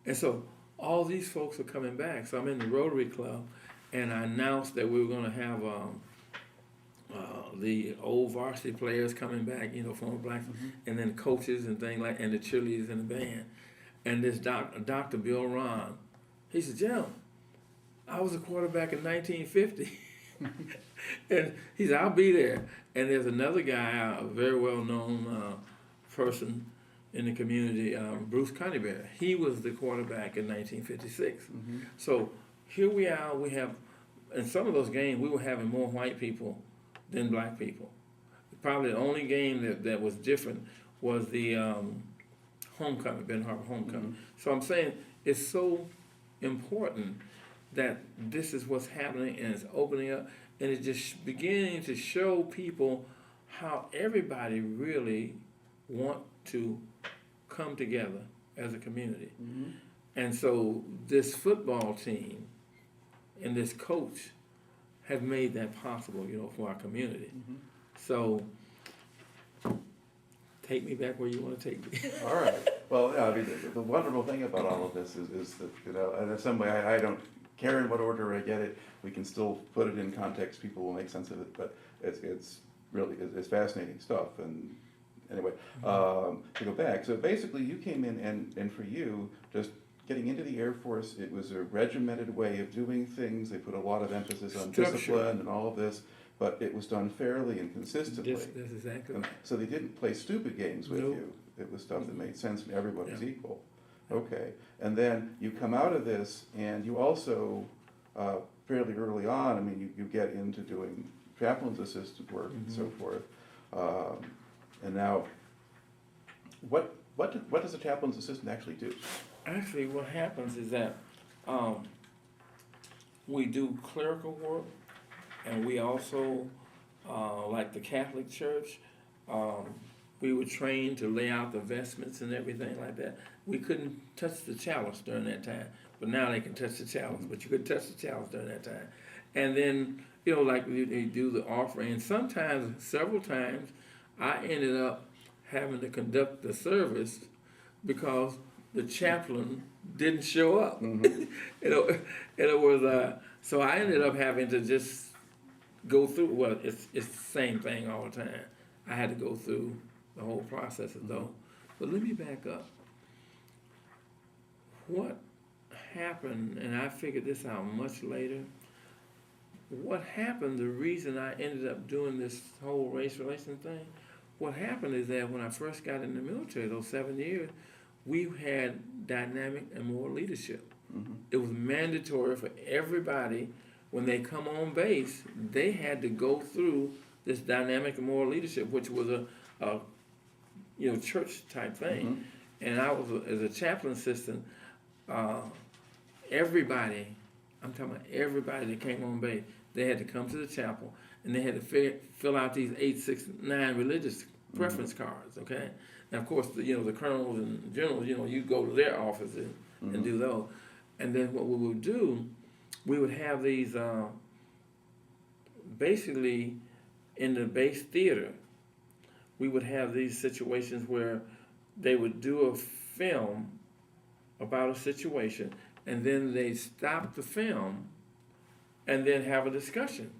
And so all these folks are coming back. So I'm in the Rotary Club, and I announced that we were going to have the old varsity players coming back, from black, and then coaches and things like, and the cheerleaders and the band. And this Dr. Bill Ron, he said, Jim, I was a quarterback in 1950. And he said, I'll be there. And there's another guy, a very well-known person in the community, Bruce Conybear. He was the quarterback in 1956. So here we are, we have, in some of those games, we were having more white people than black people. Probably the only game that was different was the homecoming, Benton Harbor homecoming. So I'm saying it's so important that this is what's happening, and it's opening up, and it's just beginning to show people how everybody really want to come together as a community. And so this football team and this coach have made that possible, for our community. So take me back where you want to take me. All right. Well, I mean, the wonderful thing about all of this is that, in some way, I don't care in what order I get it. We can still put it in context. People will make sense of it. But it's really fascinating stuff. And anyway, to go back, so basically you came in and for you, just getting into the Air Force, it was a regimented way of doing things. They put a lot of emphasis on Structure. discipline and all of this, but it was done fairly and consistently. That's exactly And right. so they didn't play stupid games with Nope. you. It was stuff that made sense and everybody's Yeah. equal. Okay, and then you come out of this and you also, fairly early on, I mean, you get into doing chaplain's assistant work and so forth. And now, what does a chaplain's assistant actually do? Actually, what happens is that we do clerical work, and we also, like the Catholic Church, we were trained to lay out the vestments and everything like that. We couldn't touch the chalice during that time, but now they can touch the chalice, but you couldn't touch the chalice during that time. And then, like they do the offering, and sometimes, several times, I ended up having to conduct the service because the chaplain didn't show up. It was, so I ended up having to just go through, well, it's the same thing all the time. I had to go through the whole process though. But let me back up. What happened, and I figured this out much later, what happened, the reason I ended up doing this whole race relation thing, what happened is that when I first got in the military, those 7 years, we had dynamic and moral leadership. It was mandatory for everybody, when they come on base, they had to go through this dynamic and moral leadership, which was a church type thing. And I was, as a chaplain assistant, everybody, I'm talking about everybody that came on base, they had to come to the chapel, and they had to fill out these 869 religious preference cards, okay? And of course, the colonels and generals, you go to their offices and do those. And then what we would do, we would have these, basically, in the base theater, we would have these situations where they would do a film about a situation, and then they'd stop the film and then have a discussion.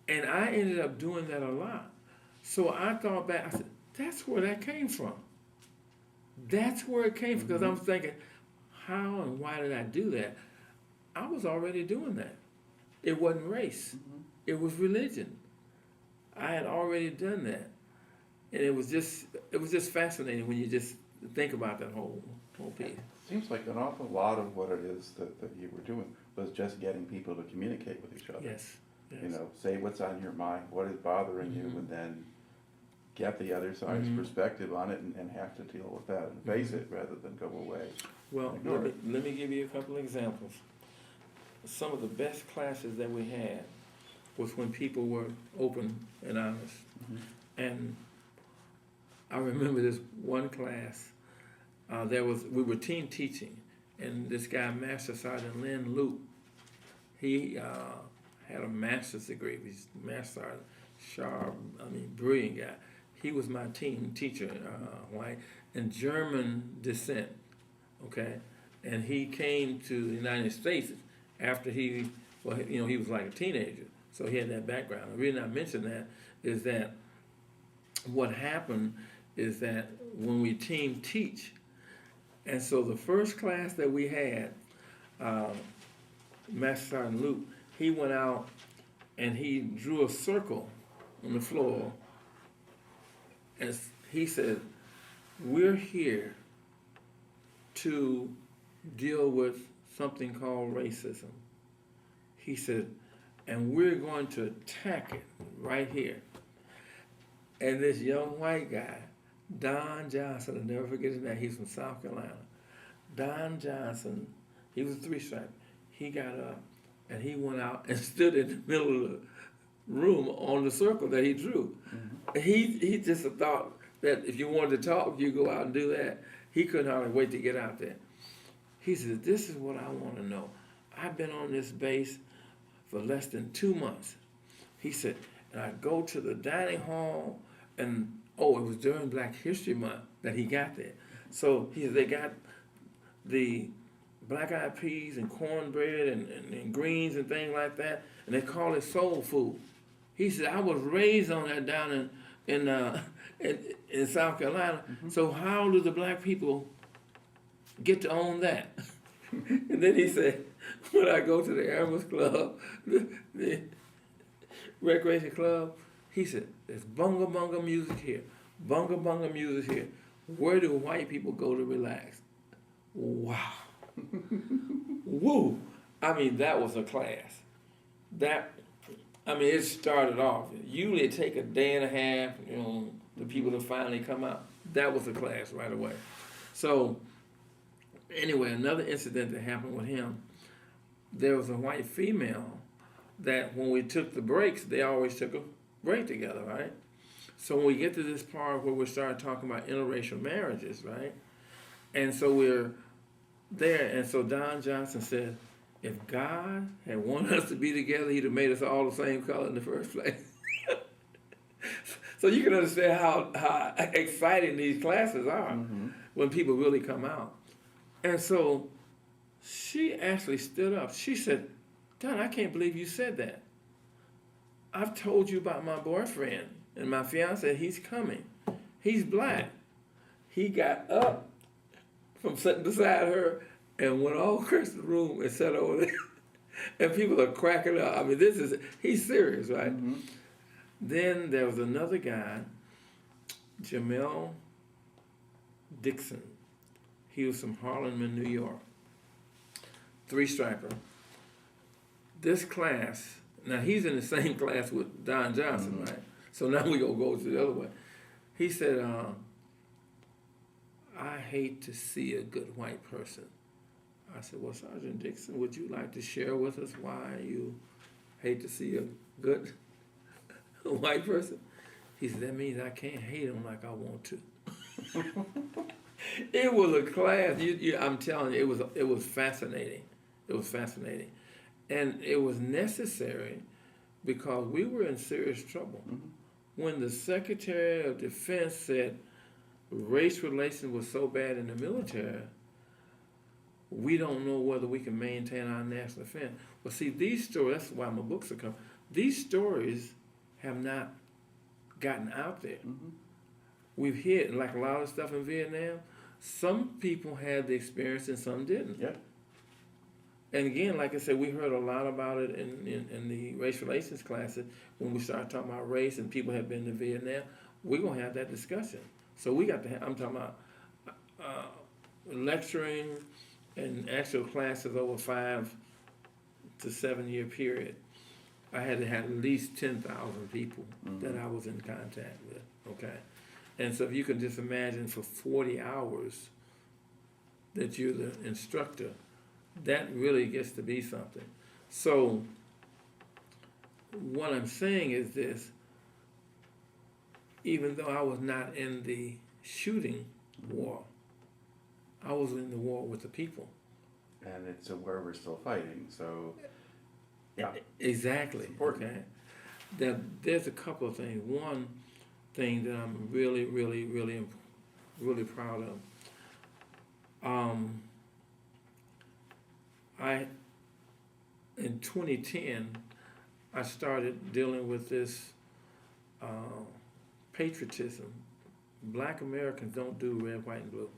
And I ended up doing that a lot. So I thought back, I said, that's where that came from. That's where it came from, because I'm thinking, how and why did I do that? I was already doing that. It wasn't race. It was religion. I had already done that. And it was just fascinating when you just think about that whole piece. Seems like an awful lot of what it is that you were doing was just getting people to communicate with each other. Yes. Say what's on your mind, what is bothering you, and then get the other side's perspective on it and have to deal with that and face it rather than go away. Well, let me give you a couple of examples. Some of the best classes that we had was when people were open and honest. And I remember this one class, we were team teaching, and this guy, Master Sergeant Lynn Loop, he had a master's degree. He's Master Sergeant, sharp, brilliant guy. He was my team teacher, white, and German descent, okay? And he came to the United States after he was like a teenager, so he had that background. The reason I mention that is that what happened is that when we team teach, and so the first class that we had, Master Sergeant Luke, he went out and he drew a circle on the floor, and he said, we're here to deal with something called racism. He said, and we're going to attack it right here. And this young white guy, Don Johnson, I'll never forget his name, he's from South Carolina. Don Johnson, he was a 3-stripe. He got up and he went out and stood in the middle of the room on the circle that he drew. He just thought that if you wanted to talk, you go out and do that. He couldn't hardly wait to get out there. He said, this is what I want to know. I've been on this base for less than 2 months. He said, and I go to the dining hall, and it was during Black History Month that he got there. So they got the black-eyed peas and cornbread and greens and things like that, and they call it soul food. He said, I was raised on that down in South Carolina. So how do the black people get to own that. And then he said, when I go to the Airman's Club, the recreation club, he said, there's bunga bunga music here, bunga bunga music here. Where do white people go to relax? Wow. Woo. I mean, that was a class. It started off. Usually it take a day and a half, the people to finally come out. That was a class right away. So, anyway, another incident that happened with him, there was a white female that when we took the breaks, they always took a break together, right? So when we get to this part where we start talking about interracial marriages, right? And so we're there, and so Don Johnson said, if God had wanted us to be together, he'd have made us all the same color in the first place. So you can understand how exciting these classes are when people really come out. And so she actually stood up. She said, Don, I can't believe you said that. I've told you about my boyfriend and my fiance, he's coming. He's black. He got up from sitting beside her and went all across the room and sat over there. And people are cracking up. I mean, he's serious, right? Then there was another guy, Jamel Dixon. He was from Harlem in New York. Three-striper. This class, now he's in the same class with Don Johnson, right? So now we're going to go to the other way. He said, I hate to see a good white person. I said, well, Sergeant Dixon, would you like to share with us why you hate to see a good white person? He said, that means I can't hate him like I want to. It was a class, I'm telling you, it was fascinating. It was fascinating. And it was necessary because we were in serious trouble. When the Secretary of Defense said race relations was so bad in the military, we don't know whether we can maintain our national defense. Well, see, these stories, that's why my books are coming, these stories have not gotten out there. We've hit, like a lot of stuff in Vietnam, some people had the experience and some didn't. Yeah. And again, like I said, we heard a lot about it in the race relations classes when we started talking about race and people had been to Vietnam. We're going to have that discussion. So we got to have, I'm talking about lecturing and actual classes over 5 to 7 year period. I had to have at least 10,000 people that I was in contact with, okay? And so if you can just imagine for 40 hours that you're the instructor, that really gets to be something. So what I'm saying is this, even though I was not in the shooting war, I was in the war with the people. And it's where we're still fighting, so yeah. Exactly. Okay. There's a couple of things. One thing that I'm really, really, really, really proud of. In 2010, I started dealing with this patriotism. Black Americans don't do red, white, and blue.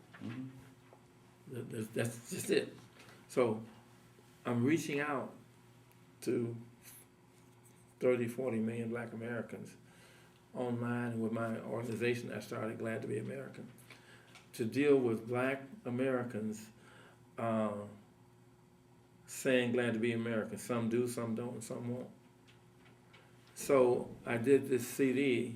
That's just it. So I'm reaching out to 30, 40 million Black Americans online and with my organization I started, Glad to Be American, to deal with Black Americans saying Glad to Be American. Some do, some don't, and some won't. So I did this CD,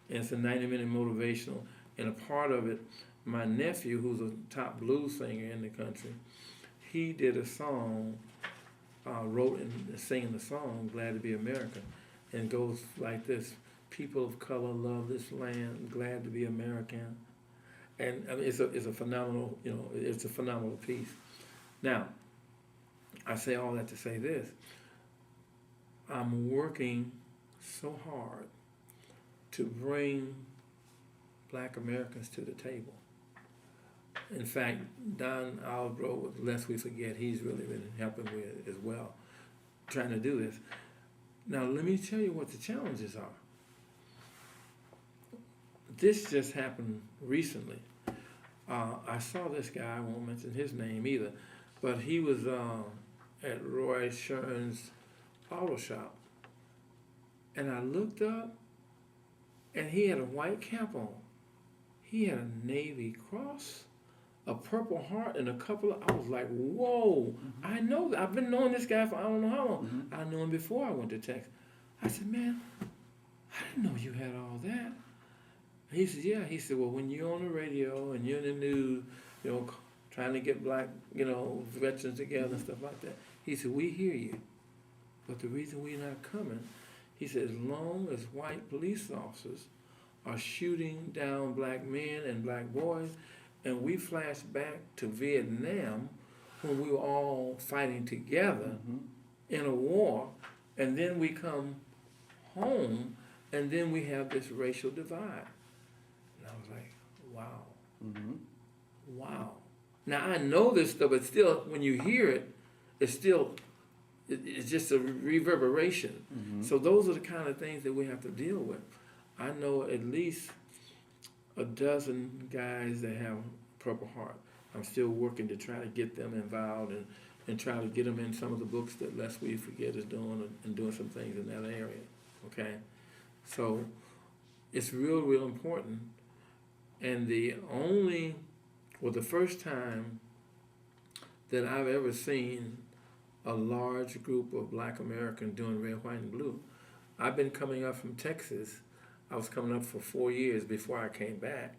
and it's a 90-minute motivational, and a part of it, my nephew, who's a top blues singer in the country, he did a song, wrote and sang the song, Glad to Be American, and it goes like this: people of color love this land, glad to be American. And I mean, it's a phenomenal, it's a phenomenal piece. Now, I say all that to say this: I'm working so hard to bring Black Americans to the table. In fact, Don Albro, with Lest We Forget, he's really been helping with as well, trying to do this. Now, let me tell you what the challenges are. This just happened recently. I saw this guy, I won't mention his name either, but he was at Roy Shern's auto shop. And I looked up, and he had a white cap on. He had a Navy cross, a Purple Heart, and a couple of, I was like, whoa, I know that. I've been knowing this guy for I don't know how long. I knew him before I went to Texas. I said, man, I didn't know you had all that. He said, yeah. He said, well, when you're on the radio and you're in the news, you know, trying to get black, you know, veterans together and stuff like that, he said, we hear you. But the reason we're not coming, he said, as long as white police officers are shooting down black men and black boys, and we flash back to Vietnam when we were all fighting together in a war, and then we come home, and then we have this racial divide. And I was like, wow. Wow. Now I know this stuff, but still, when you hear it, it's still, it's just a reverberation. So those are the kind of things that we have to deal with. I know at least a dozen guys that have Purple Heart. I'm still working to try to get them involved and try to get them in some of the books that Lest We Forget is doing and doing some things in that area, okay? So it's real, real important. And the first time that I've ever seen a large group of black Americans doing red, white, and blue. I've been coming up from Texas. I was coming up for 4 years before I came back.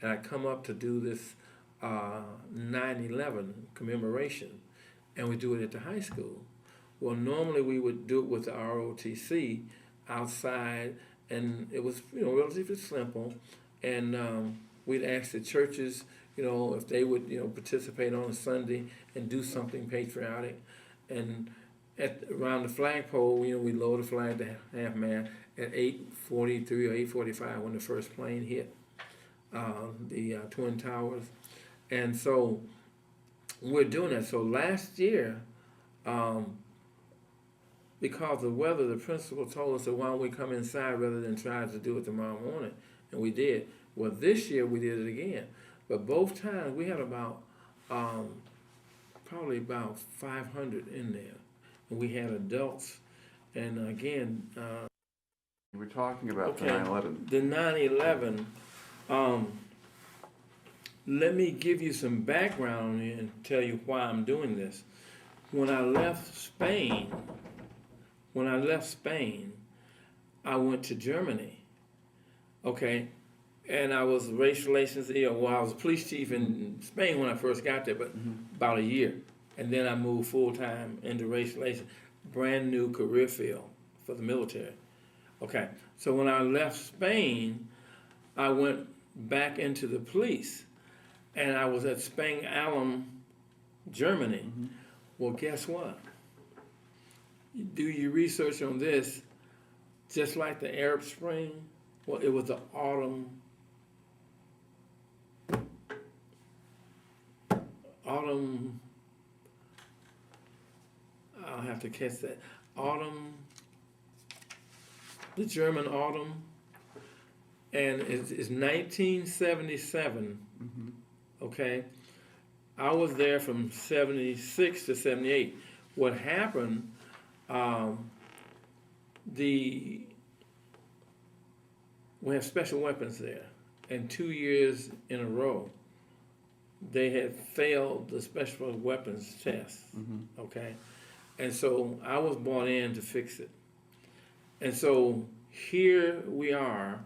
And I come up to do this 9/11 commemoration, and we do it at the high school. Well, normally we would do it with the ROTC outside, and it was, you know, relatively simple. And we'd ask the churches, you know, if they would, you know, participate on a Sunday and do something patriotic. And around the flagpole, you know, we lower the flag to half mast at 8:43 or 8:45 when the first plane hit the Twin Towers. And so we're doing that. So last year, because of weather, the principal told us that why don't we come inside rather than try to do it tomorrow morning, and we did. Well, this year we did it again, but both times we had about probably about 500 in there, and we had adults, and again. We're talking about the 9/11. The 9/11. Let me give you some background and tell you why I'm doing this. When I left Spain, I went to Germany, okay? And I was race relations, I was police chief in Spain when I first got there, but about a year. And then I moved full-time into race relations, brand new career field for the military. Okay, so when I left Spain, I went back into the police, and I was at Spangdahlem, Germany. Well, guess what? You do your research on this, just like the Arab Spring, well, it was the autumn, I'll have to catch that, the German autumn, and it's 1977, okay? I was there from 76 to 78. What happened, we have special weapons there, and 2 years in a row, they had failed the special weapons test, okay? And so I was brought in to fix it. And so here we are,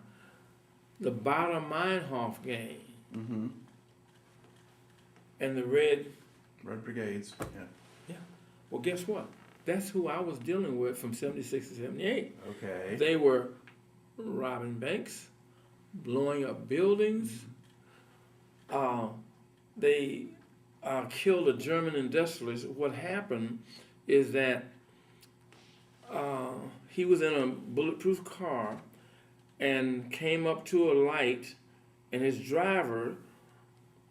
the Baader Meinhof gang, and the Red Brigades, yeah. Well, guess what? That's who I was dealing with from 76 to 78. Okay. They were robbing banks, blowing up buildings. They killed a German industrialist. What happened is that he was in a bulletproof car and came up to a light, and his driver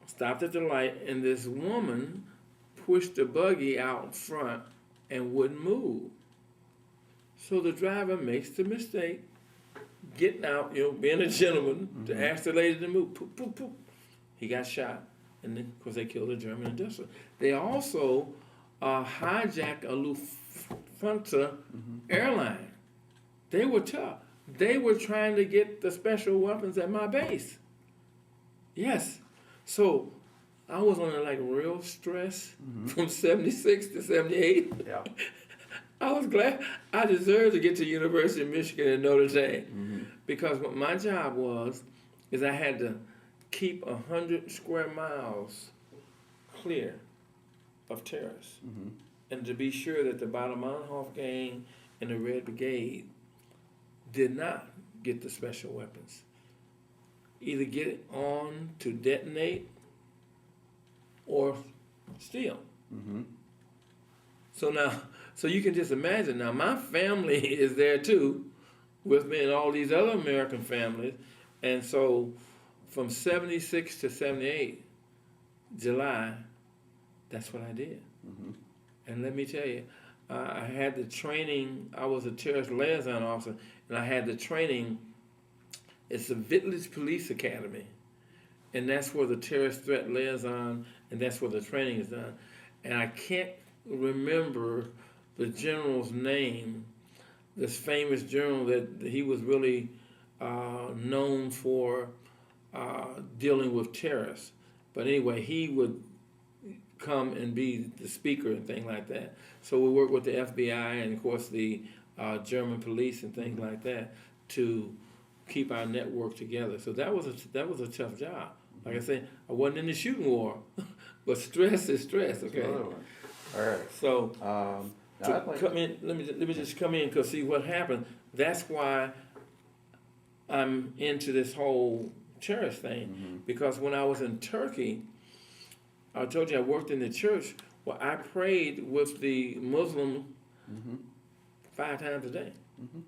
stopped at the light, and this woman pushed the buggy out front and wouldn't move. So the driver makes the mistake, getting out, being a gentleman, to ask the lady to move. Poop, poop, poop. He got shot. and then, of course, they killed a German industrial. They also hijacked a Lufthansa airline. They were tough. They were trying to get the special weapons at my base. Yes. So I was under like real stress from 76 to 78. Yeah. I was glad I deserved to get to University of Michigan and Notre Dame because what my job was is I had to keep 100 square miles clear of terrorists and to be sure that the Baader Meinhof gang and the Red Brigade did not get the special weapons. Either get it on to detonate or steal. So you can just imagine now, my family is there too with me and all these other American families. And so from 76 to 78, July, that's what I did. And let me tell you, I had the training, I was a terrorist liaison officer, and I had the training, it's the Village Police Academy. And that's where the terrorist threat liaison, and that's where the training is done. And I can't remember the general's name, this famous general that he was really known for dealing with terrorists. But anyway, he would come and be the speaker and things like that. So we worked with the FBI and of course the German police and things like that to keep our network together. So that was a tough job. Like I say, I wasn't in the shooting war, but stress is stress. Okay. All right. So come in. Let me just come in because see what happened. That's why I'm into this whole terrorist thing because when I was in Turkey, I told you I worked in the church. Well, I prayed with the Muslim 5 times a day.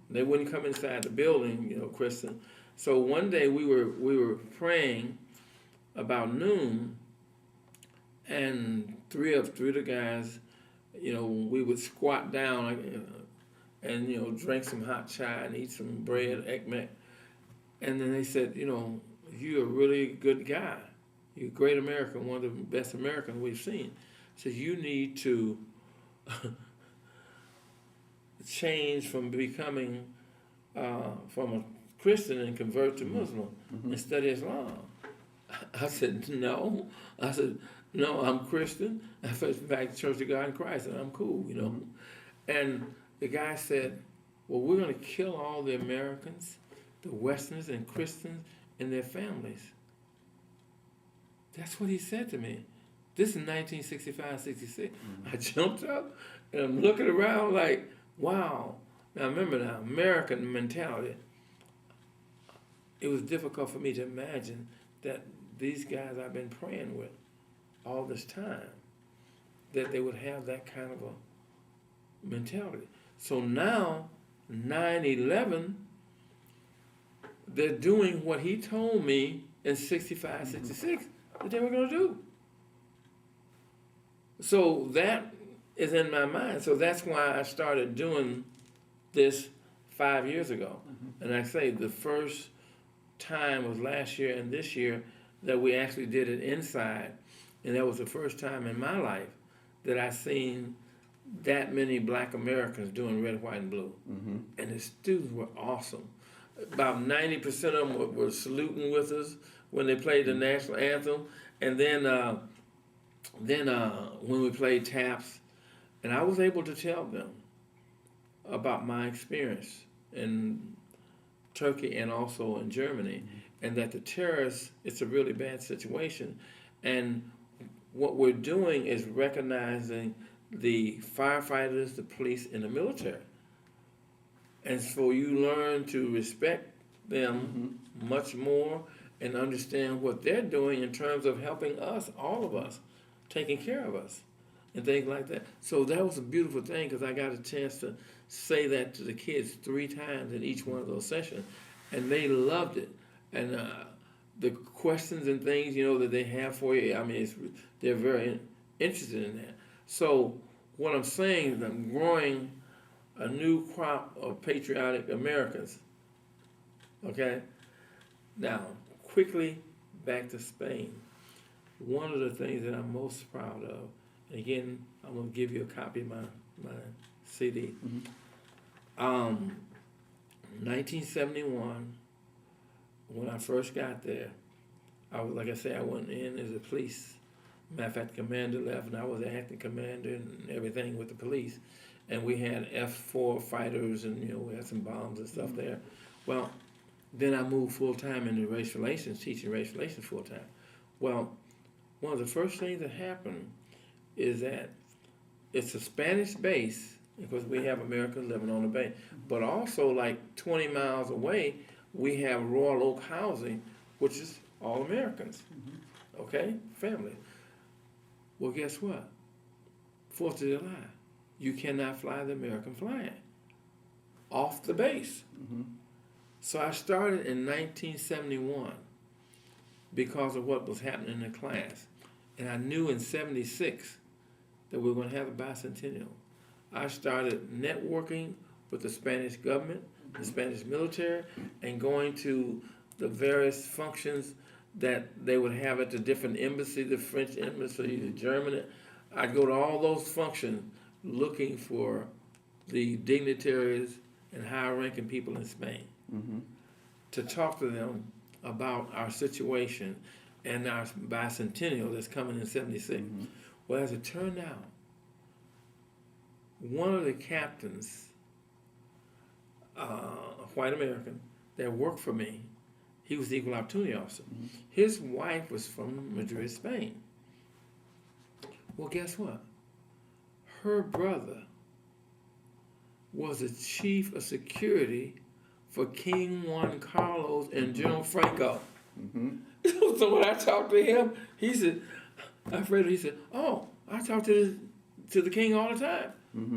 They wouldn't come inside the building, Christian. So one day we were praying about noon, and three of the guys, we would squat down and drink some hot chai and eat some bread, ekmek. And then they said, you're a really good guy. You're a great American, one of the best Americans we've seen. So you need to change from becoming from a Christian and convert to Muslim and study Islam. I said, no. I said, no, I'm Christian. I said, back to Church of God in Christ, and I'm cool, And the guy said, well, we're going to kill all the Americans, the Westerners and Christians and their families. That's what he said to me. This is 1965, 66. I jumped up and I'm looking around like, wow. Now remember the American mentality. It was difficult for me to imagine that these guys I've been praying with all this time, that they would have that kind of a mentality. So now, 9/11, they're doing what he told me in 65, 66 that they were going to do. So that is in my mind. So that's why I started doing this 5 years ago. And I say the first time was last year and this year that we actually did it inside. And that was the first time in my life that I seen that many black Americans doing red, white, and blue. And the students were awesome. About 90% of them were saluting with us when they played the national anthem. And then when we played taps, and I was able to tell them about my experience in Turkey and also in Germany, and that the terrorists, it's a really bad situation. And what we're doing is recognizing the firefighters, the police, and the military. And so you learn to respect them much more and understand what they're doing in terms of helping us, all of us, taking care of us, and things like that. So that was a beautiful thing because I got a chance to say that to the kids 3 times in each one of those sessions, and they loved it. And the questions and things, that they have for you, I mean, they're very interested in that. So what I'm saying is I'm growing a new crop of patriotic Americans. Okay? Now, quickly back to Spain. one of the things that I'm most proud of, and again, I'm going to give you a copy of my CD. 1971, when I first got there, I was, like I said, I went in as a police. Matter of fact, the commander left, and I was the acting commander and everything with the police. And we had F-4 fighters, and we had some bombs and stuff there. Well, then I moved full-time into race relations, teaching race relations full-time. Well, one of the first things that happened is that it's a Spanish base, because we have Americans living on the base. But also, like 20 miles away, we have Royal Oak Housing, which is all Americans, okay, family. Well, guess what? 4th of July, you cannot fly the American flag off the base. So I started in 1971 because of what was happening in the class. And I knew in 76 that we were going to have a bicentennial. I started networking with the Spanish government, the Spanish military, and going to the various functions that they would have at the different embassies, the French embassy, the German. I'd go to all those functions looking for the dignitaries and higher-ranking people in Spain to talk to them about our situation and our bicentennial that's coming in 76. Well, as it turned out, one of the captains, a white American, that worked for me, he was the equal opportunity officer. His wife was from Madrid, Spain. Well, guess what? Her brother was the chief of security for King Juan Carlos and General Franco. So when I talked to him, he said, "Oh, I talk to the king all the time.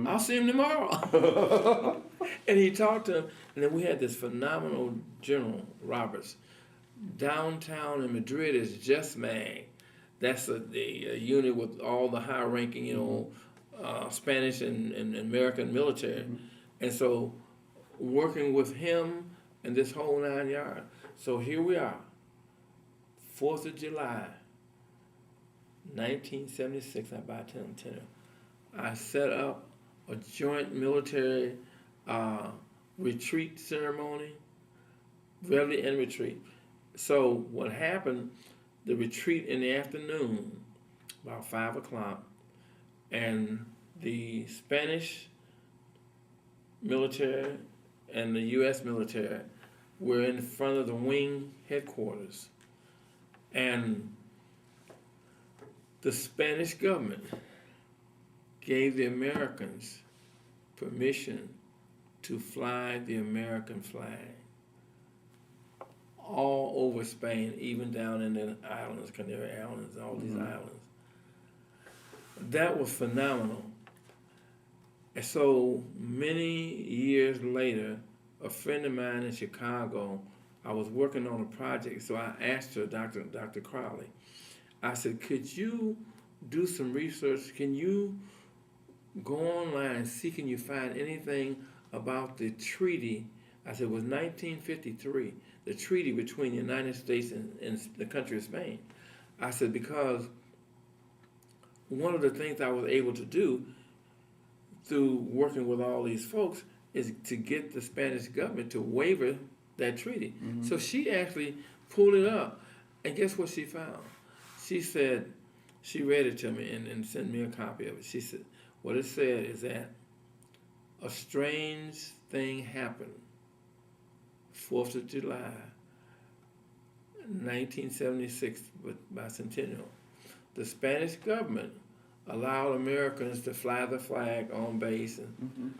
I'll see him tomorrow." And he talked to him, and then we had this phenomenal General Roberts. Downtown in Madrid is Just Mag. That's the unit with all the high-ranking, Spanish and American military. And so working with him and this whole 9 yards. So here we are, 4th of July, 1976, I bicentennial. I set up a joint military retreat ceremony, reveille and retreat. So what happened, the retreat in the afternoon, about 5 o'clock, and the Spanish military and the U.S. military were in front of the wing headquarters. And the Spanish government gave the Americans permission to fly the American flag all over Spain, even down in the islands, Canary Islands, all these islands. That was phenomenal. And so many years later, a friend of mine in Chicago, I was working on a project, so I asked her, Dr. Crowley, I said, could you do some research? Can you go online and see, can you find anything about the treaty? I said, it was 1953, the treaty between the United States and the country of Spain. I said, because one of the things I was able to do through working with all these folks is to get the Spanish government to waiver that treaty. So she actually pulled it up, and guess what she found? She said, she read it to me and sent me a copy of it. She said, what it said is that a strange thing happened 4th of July, 1976, bicentennial. The Spanish government allowed Americans to fly the flag on base, and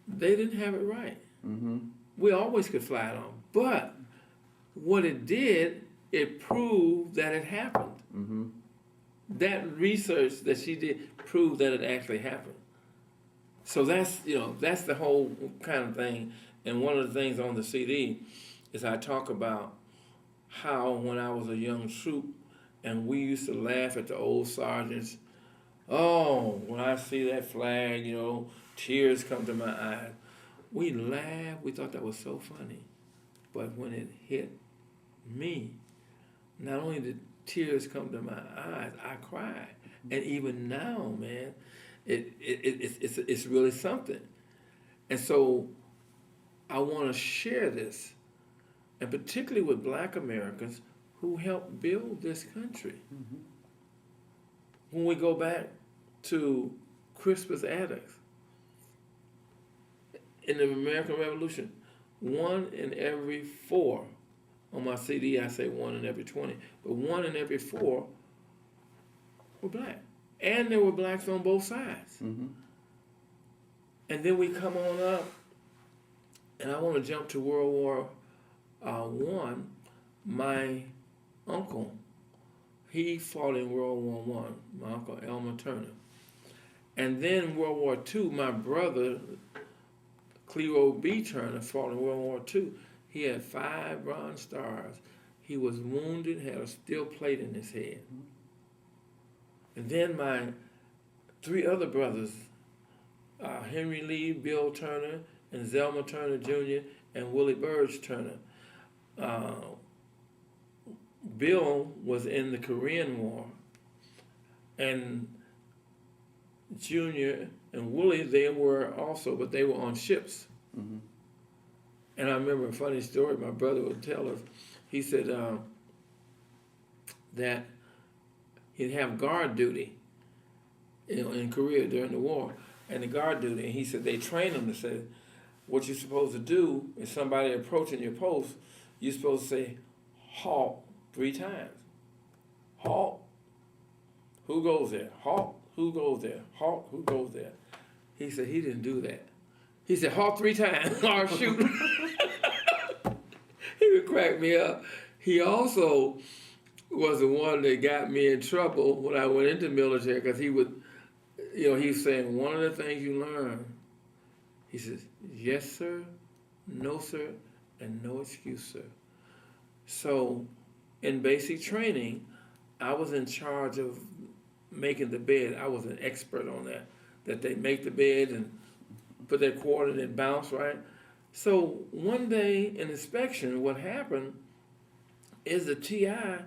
they didn't have it right. We always could fly it on, but what it did, it proved that it happened. That research that she did proved that it actually happened. So that's the whole kind of thing. And one of the things on the CD is I talk about how when I was a young troop and we used to laugh at the old sergeants, oh, when I see that flag, tears come to my eyes. We laughed, we thought that was so funny. But when it hit me, not only did tears come to my eyes. I cry, and even now, man, it's really something. And so, I want to share this, and particularly with Black Americans who helped build this country. When we go back to Crispus Attucks, in the American Revolution, 1 in every 4, on my CD I say 1 in every 20, but 1 in every 4 were Black. And there were Blacks on both sides. And then we come on up, and I want to jump to World War I. My uncle, he fought in World War I, my uncle Elmer Turner. And then World War II, my brother, Cleo B. Turner, fought in World War II. He had 5 Bronze Stars. He was wounded, had a steel plate in his head. And then my 3 other brothers, Henry Lee, Bill Turner, and Zelma Turner Jr., and Willie Burge Turner. Bill was in the Korean War, and Junior and Willie, they were also, but they were on ships. And I remember a funny story my brother would tell us. He said that he'd have guard duty, in Korea during the war, and the guard duty, and he said they trained him to say, what you're supposed to do is somebody approaching your post, you're supposed to say, halt 3 times. Halt. Who goes there? Halt. Who goes there? Halt. Who goes there? He said he didn't do that. He said, halt 3 times or shoot. He would crack me up. He also was the one that got me in trouble when I went into the military, because he would, he was saying, one of the things you learn, he says, yes, sir, no, sir, and no excuse, sir. So in basic training, I was in charge of making the bed. I was an expert on that they make the bed and put their quarter and it bounce, right? So one day in inspection, what happened is the TI,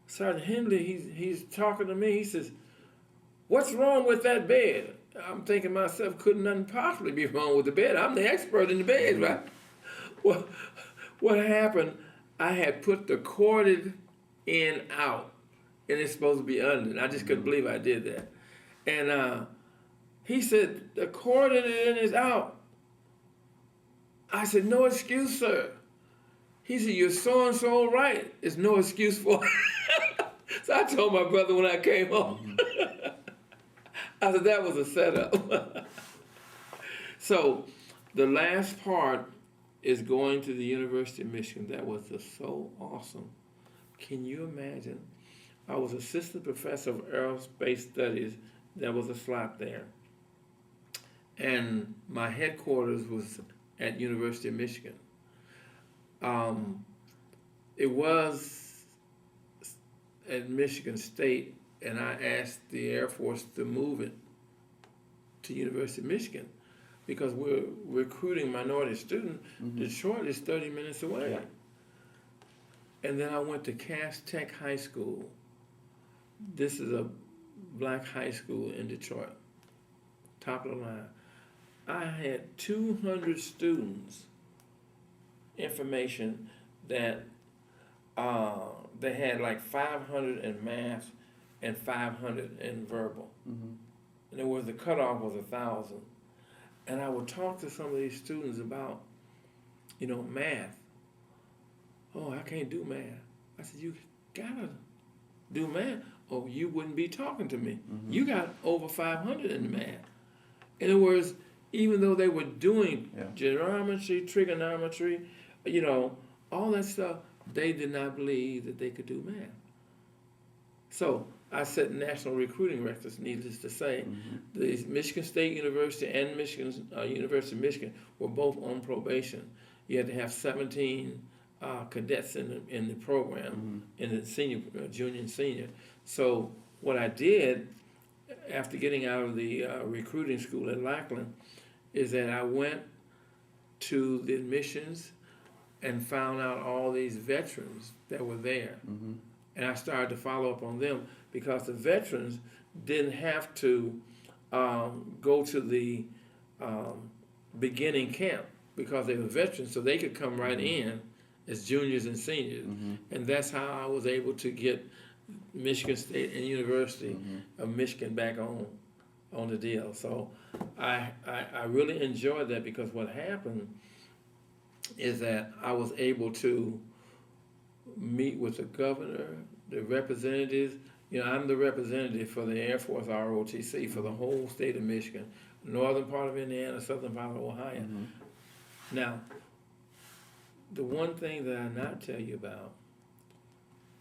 Sergeant Hindley, he's talking to me. He says, what's wrong with that bed? I'm thinking to myself, couldn't nothing possibly be wrong with the bed? I'm the expert in the bed, right? Well, what happened, I had put the corded end out, and it's supposed to be under. I just couldn't believe I did that. And he said, the corded end is out. I said, no excuse, sir. He said, you're so-and-so right. There's no excuse for it. So I told my brother when I came home. I said, that was a setup. So the last part is going to the University of Michigan. That was just so awesome. Can you imagine? I was assistant professor of aerospace studies. There was a slot there. And my headquarters was at University of Michigan. It was at Michigan State, and I asked the Air Force to move it to University of Michigan because we're recruiting minority students. Detroit is 30 minutes away. Yeah. And then I went to Cass Tech High School. This is a black high school in Detroit, top of the line. I had 200 students, information that they had like 500 in math and 500 in verbal. And there was, the cutoff was 1,000. And I would talk to some of these students about, math. Oh, I can't do math. I said, you gotta do math, or you wouldn't be talking to me. You got over 500 in math. In other words, even though they were doing geometry, trigonometry, all that stuff, they did not believe that they could do math. So I set national recruiting records, needless to say. The Michigan State University and University of Michigan were both on probation. You had to have 17 cadets in the program, in the senior, junior and senior. So what I did after getting out of the recruiting school at Lackland is that I went to the admissions and found out all these veterans that were there. And I started to follow up on them because the veterans didn't have to go to the beginning camp because they were veterans, so they could come right in as juniors and seniors. And that's how I was able to get Michigan State and University of Michigan back on the deal. So I really enjoyed that because what happened is that I was able to meet with the governor, the representatives. You know, I'm the representative for the Air Force ROTC for the whole state of Michigan, northern part of Indiana, southern part of Ohio. Now, the one thing that I not tell you about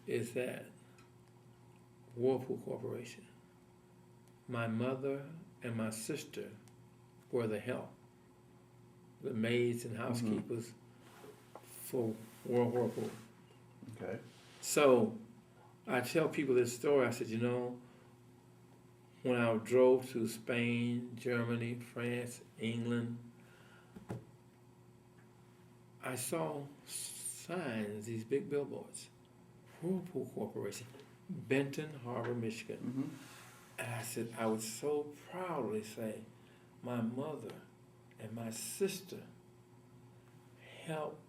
is that Whirlpool Corporation, my mother and my sister were the help, the maids and housekeepers for Whirlpool. Okay. So I tell people this story. I said, you know, when I drove to Spain, Germany, France, England, I saw signs, these big billboards, Whirlpool Corporation, Benton Harbor, Michigan. And I said, I would so proudly say, my mother and my sister helped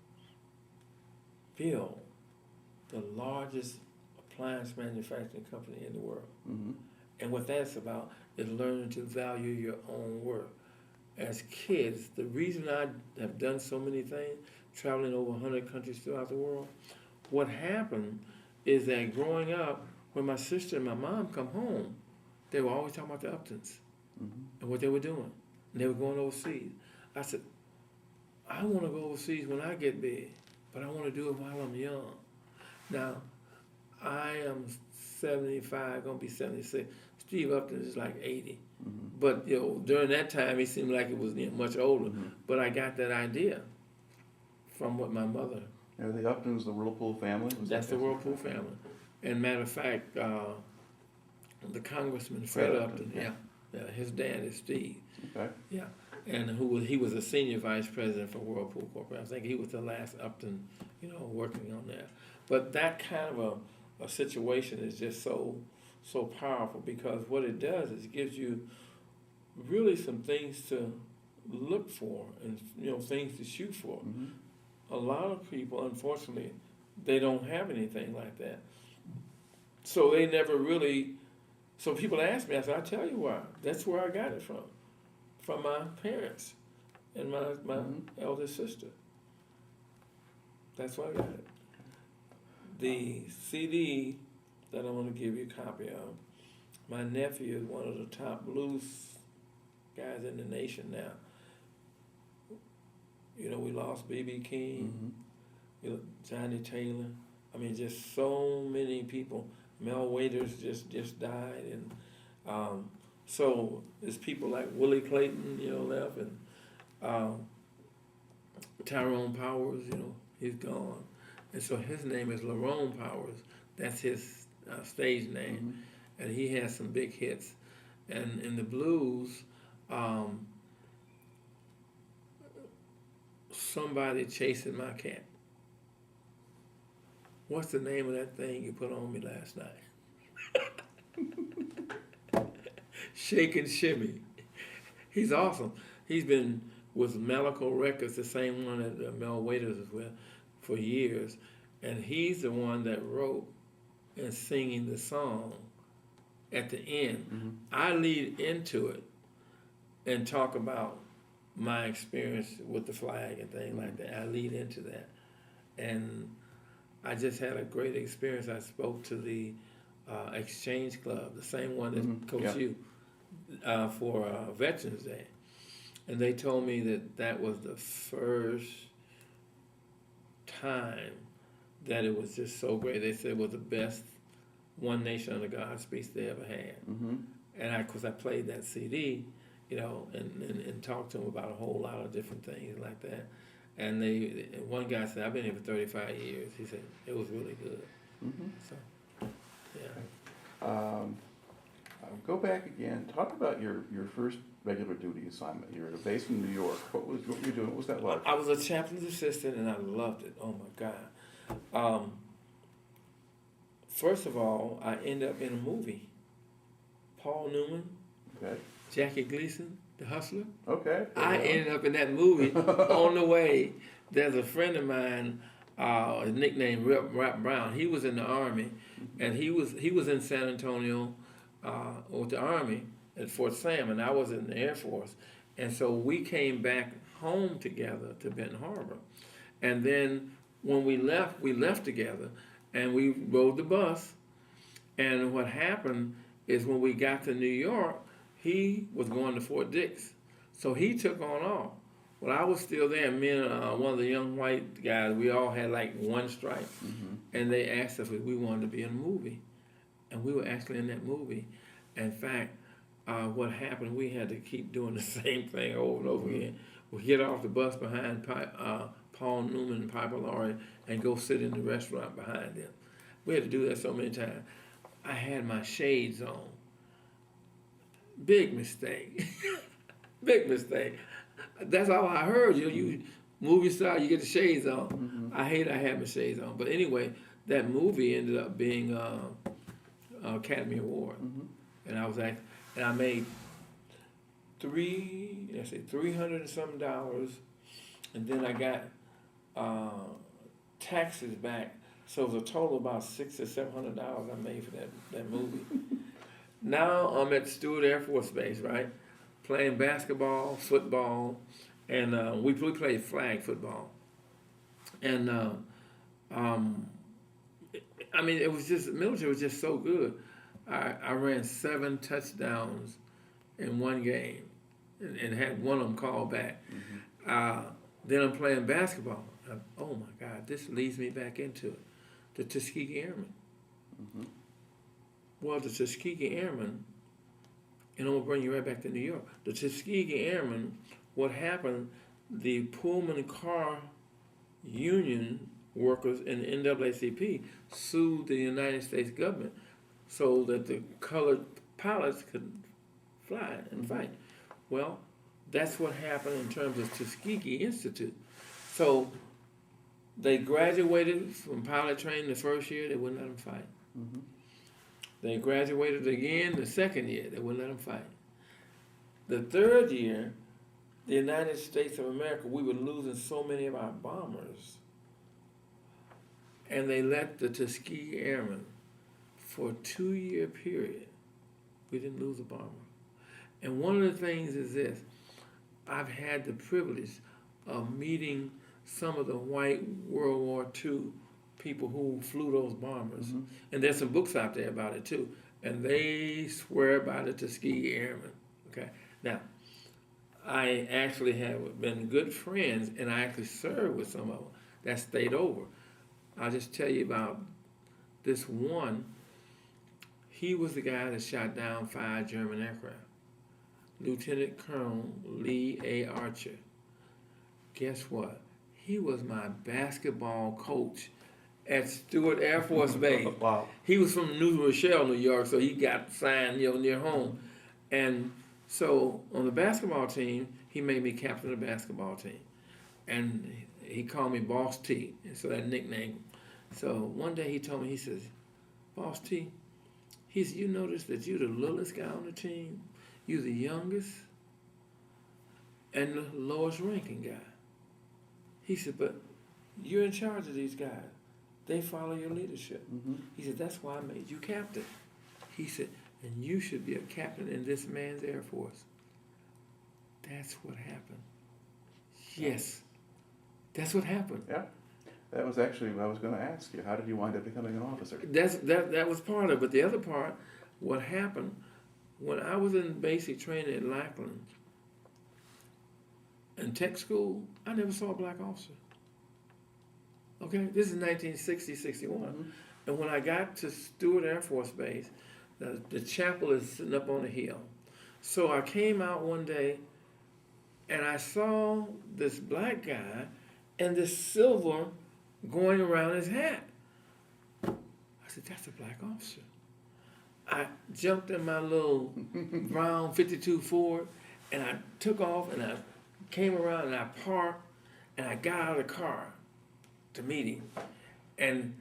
build the largest appliance manufacturing company in the world. And what that's about is learning to value your own work. As kids, the reason I have done so many things, traveling over 100 countries throughout the world, what happened is that growing up, when my sister and my mom come home, they were always talking about the Uptons and what they were doing. And they were going overseas. I said, I want to go overseas when I get big, but I want to do it while I'm young. Now, I am 75, gonna be 76. Steve Upton is like 80. But you know, during that time, he seemed like it was much older. But I got that idea from what my mother. Are the Uptons the Whirlpool family? That's the Whirlpool family. And matter of fact, the Congressman Fred Upton, yeah, his dad is Steve. Okay. Yeah, and he was a senior vice president for Whirlpool Corporation. I think he was the last Upton, you know, working on that. But that kind of a situation is just so powerful because what it does is it gives you really some things to look for and, you know, things to shoot for. A lot of people, unfortunately, they don't have anything like that. So they never really, so people ask me, I said, I'll tell you why. That's where I got it from my parents and my eldest sister. That's where I got it. The CD that I want to give you a copy of, my nephew is one of the top blues guys in the nation now. You know, we lost B.B. King, you know, Johnny Taylor. I mean, just so many people. Mel Waiters just died, and so there's people like Willie Clayton, you know, left, and Tyrone Powers, you know, he's gone, and so his name is Lerone Powers. That's his stage name, and he has some big hits, and in the blues. Somebody chasing my cat. What's the name of that thing you put on me last night? Shake and Shimmy. He's awesome. He's been with Malico Records, the same one that Mel Waiters is with, for years. And he's the one that wrote and singing the song at the end. I lead into it and talk about my experience with the flag and things like that. I lead into that. And I just had a great experience. I spoke to the Exchange Club, the same one that coached you, for Veterans Day. And they told me that was the first time that it was just so great. They said it was the best One Nation Under God speech they ever had. And of course I played that CD, you know, and talked to them about a whole lot of different things like that. And one guy said, I've been here for 35 years. He said, it was really good. So, yeah. Go back again. Talk about your first regular duty assignment. You were at a base in New York. What were you doing? What was that like? I was a chaplain's assistant, and I loved it. Oh, my God. first of all, I ended up in a movie. Paul Newman, Okay. Jackie Gleason, The Hustler. Okay. I ended up in that movie. On the way, there's a friend of mine, nicknamed Rap Brown. He was in the Army, and he was in San Antonio with the Army at Fort Sam, and I was in the Air Force. And so we came back home together to Benton Harbor. And then when we left together, and we rode the bus. And what happened is when we got to New York, he was going to Fort Dix. So he took on off. Well, I was still there. Me and one of the young white guys, we all had like one stripe. And they asked us if we wanted to be in a movie. And we were actually in that movie. In fact, what happened, we had to keep doing the same thing over and over again. We get off the bus behind Paul Newman and Piper Laurie and go sit in the restaurant behind them. We had to do that so many times. I had my shades on. Big mistake. Big mistake. That's all I heard. You movie star, you get the shades on. I had my shades on. But anyway, that movie ended up being an Academy Award. And I made $300 and some dollars, and then I got taxes back, so it was a total of about $600 or $700 I made for that movie. Now I'm at Stewart Air Force Base, right, playing basketball, football, and we played flag football, and I mean it was just the military was just so good. I ran 7 touchdowns in one game, and had one of them called back. Then I'm playing basketball. Oh my God, this leads me back into it. The Tuskegee Airmen. Well, the Tuskegee Airmen, and I'm gonna bring you right back to New York. The Tuskegee Airmen, what happened, the Pullman car union workers in the NAACP sued the United States government so that the colored pilots could fly and fight. Well, that's what happened in terms of Tuskegee Institute. So they graduated from pilot training the first year, they wouldn't let them fight. They graduated again the second year, they wouldn't let them fight. The third year, the United States of America, we were losing so many of our bombers, and they let the Tuskegee Airmen, for a 2-year period, we didn't lose a bomber. And one of the things is this, I've had the privilege of meeting some of the white World War II people who flew those bombers. And there's some books out there about it too. And they swear by the Tuskegee Airmen, okay? Now, I actually have been good friends, and I actually served with some of them that stayed over. I'll just tell you about this one. He was the guy that shot down 5 German aircraft. Lieutenant Colonel Lee A. Archer. Guess what? He was my basketball coach at Stewart Air Force Base. Wow. He was from New Rochelle, New York, so he got signed, near home. And so on the basketball team, he made me captain of the basketball team. And he called me Boss T, and so that nickname. So one day he told me, he says, Boss T, he said, you notice that you're the littlest guy on the team? You're the youngest and the lowest ranking guy. He said, but you're in charge of these guys. They follow your leadership. He said, that's why I made you captain. He said, and you should be a captain in this man's Air Force. That's what happened. Yes, that's what happened. Yeah. That was actually what I was going to ask you. How did you wind up becoming an officer? That was part of it. But the other part, what happened, when I was in basic training at Lackland, in tech school, I never saw a black officer. Okay, this is 1960, 61. And when I got to Stewart Air Force Base, the chapel is sitting up on a hill. So I came out one day, and I saw this black guy and this silver going around his hat. I said, that's a black officer. I jumped in my little brown 52 Ford, and I took off, and I came around, and I parked, and I got out of the car to meet him. And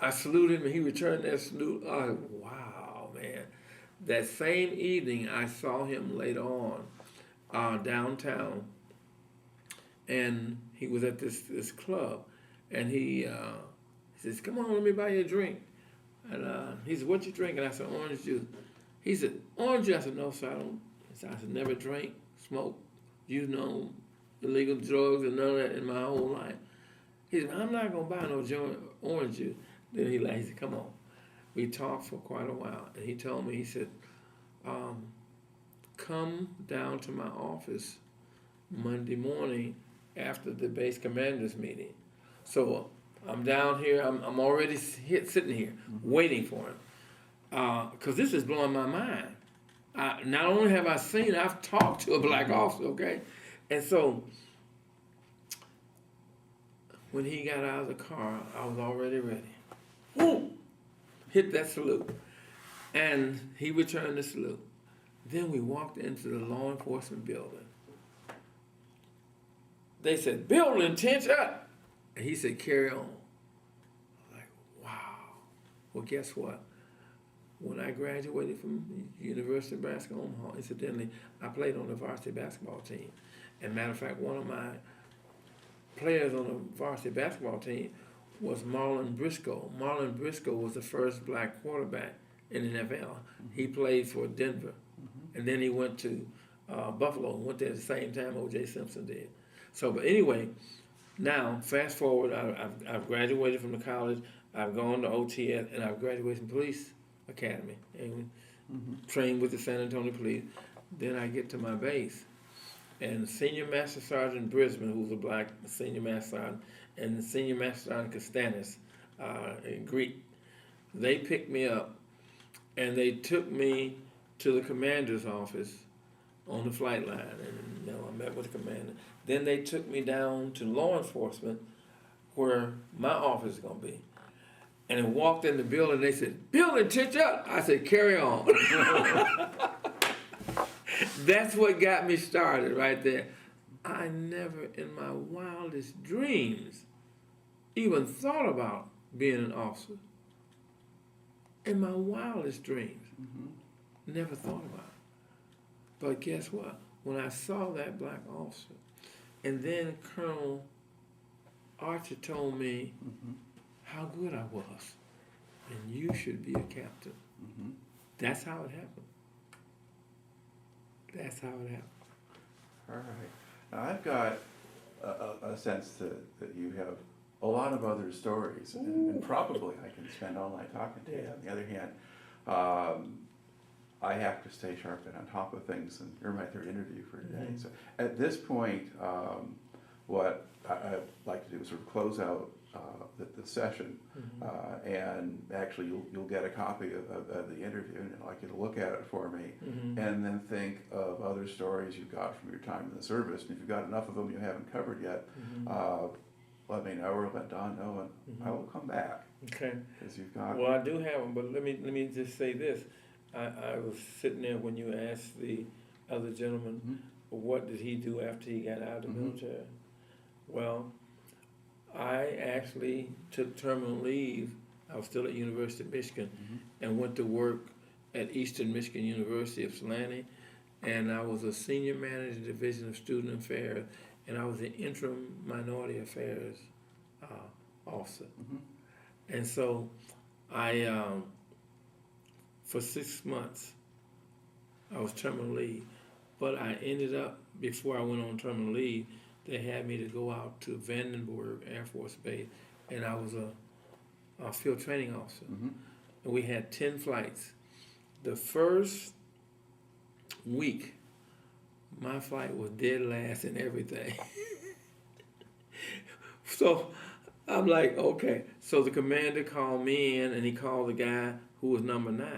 I saluted him, and he returned that salute. Oh, wow, man. That same evening, I saw him later on downtown, and he was at this club, and he says, "Come on, let me buy you a drink." And he said, "What you drinking?" I said, "Orange juice." He said, "Orange juice?" I said, "No, sir, I don't." I said, "Never drank, smoke, use no illegal drugs or none of that in my whole life." He said, "I'm not gonna buy no orange juice." Then he laughed. He said, "Come on." We talked for quite a while, and he told me, he said, "Come down to my office Monday morning after the base commanders meeting." So I'm down here. I'm already sitting here waiting for him because this is blowing my mind. Not only have I seen, I've talked to a black officer. Okay, and so when he got out of the car, I was already ready. Woo! Hit that salute, and he returned the salute. Then we walked into the law enforcement building. They said, "Building, attention!" And he said, "Carry on." I was like, wow. Well, guess what? When I graduated from the University of Nebraska Omaha, incidentally, I played on the varsity basketball team. And matter of fact, one of my players on the varsity basketball team was Marlon Briscoe. Marlon Briscoe was the first black quarterback in the NFL. He played for Denver. And then he went to Buffalo and went there at the same time O.J. Simpson did. So, but anyway, now, fast forward, I've graduated from the college, I've gone to OTS, and I've graduated from police academy and trained with the San Antonio Police. Then I get to my base, and Senior Master Sergeant Brisbane, who's a black Senior Master Sergeant, and the Senior Master Sergeant Costanis, in Greek, they picked me up, and they took me to the commander's office on the flight line, and I met with the commander. Then they took me down to law enforcement, where my office is gonna be. And I walked in the building, they said, "Building, titch up." I said, "Carry on." That's what got me started right there. I never in my wildest dreams even thought about being an officer. In my wildest dreams. Never thought about it. But guess what? When I saw that black officer, and then Colonel Archer told me how good I was, and you should be a captain. That's how it happened. That's how it happened. All right. Now I've got a sense that you have a lot of other stories, and probably I can spend all night talking to you. On the other hand, I have to stay sharp and on top of things, and you're my third interview for today. So at this point, what I'd like to do is sort of close out the session, and actually you'll get a copy of the interview, and I'd like you to look at it for me, and then think of other stories you've got from your time in the service. And if you've got enough of them you haven't covered yet, let me know, or let Don know, and I will come back. Okay. Because you've got. Well, I do have them, but let me just say this. I was sitting there when you asked the other gentleman, what did he do after he got out of the military? Well, I actually took terminal leave. I was still at University of Michigan, and went to work at Eastern Michigan University of Saline, and I was a senior manager division of student affairs, and I was the interim minority affairs officer. And so I, for 6 months, I was terminal leave, but I ended up, before I went on terminal leave, they had me to go out to Vandenberg Air Force Base, and I was a field training officer. And we had 10 flights. The first week, my flight was dead last and everything. So I'm like, okay. So the commander called me in, and he called the guy who was number 9.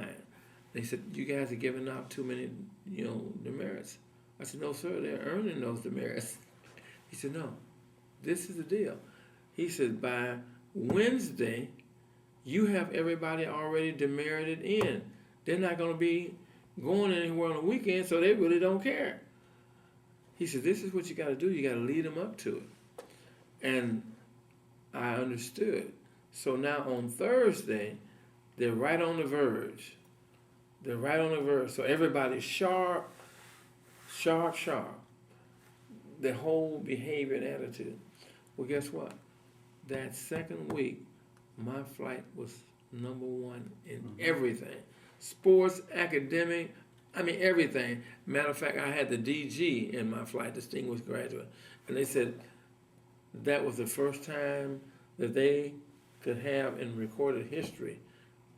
They said, "You guys are giving out too many, demerits." I said, "No, sir, they're earning those demerits." He said, "No, this is the deal." He said, "By Wednesday, you have everybody already demerited in. They're not going to be going anywhere on the weekend, so they really don't care." He said, "This is what you got to do. You got to lead them up to it." And I understood. So now on Thursday, they're right on the verge. They're right on the verge. So everybody's sharp, sharp, sharp. Their whole behavior and attitude. Well, guess what? That second week, my flight was number one in everything. Sports, academic, I mean everything. Matter of fact, I had the DG in my flight, distinguished graduate. And they said that was the first time that they could have in recorded history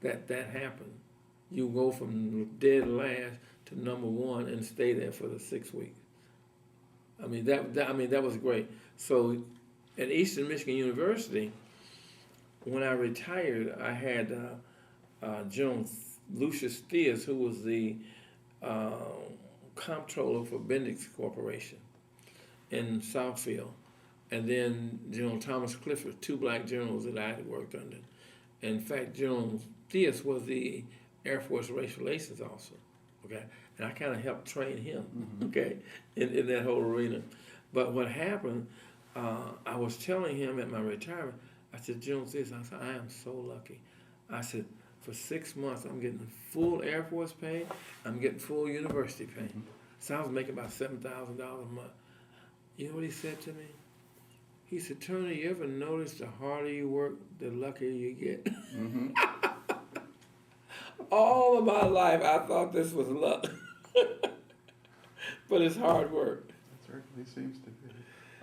that happened. You go from dead last to number one and stay there for the 6 weeks. I mean that was great. So at Eastern Michigan University, when I retired, I had General Lucius Theus, who was the comptroller for Bendix Corporation in Southfield, and then General Thomas Clifford, 2 black generals that I had worked under. In fact, General Theus was the Air Force Race Relations officer, okay? And I kind of helped train him, okay, in that whole arena. But what happened, I was telling him at my retirement, I said, General Theus, I said, I am so lucky. I said, for 6 months, I'm getting full Air Force pay, I'm getting full university pay. So I was making about $7,000 a month. You know what he said to me? He said, Turner, you ever notice the harder you work, the luckier you get? All of my life, I thought this was luck. But it's hard work. It certainly seems to be.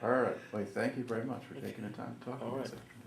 All right. Well, thank you very much for taking the time to talk to us this afternoon.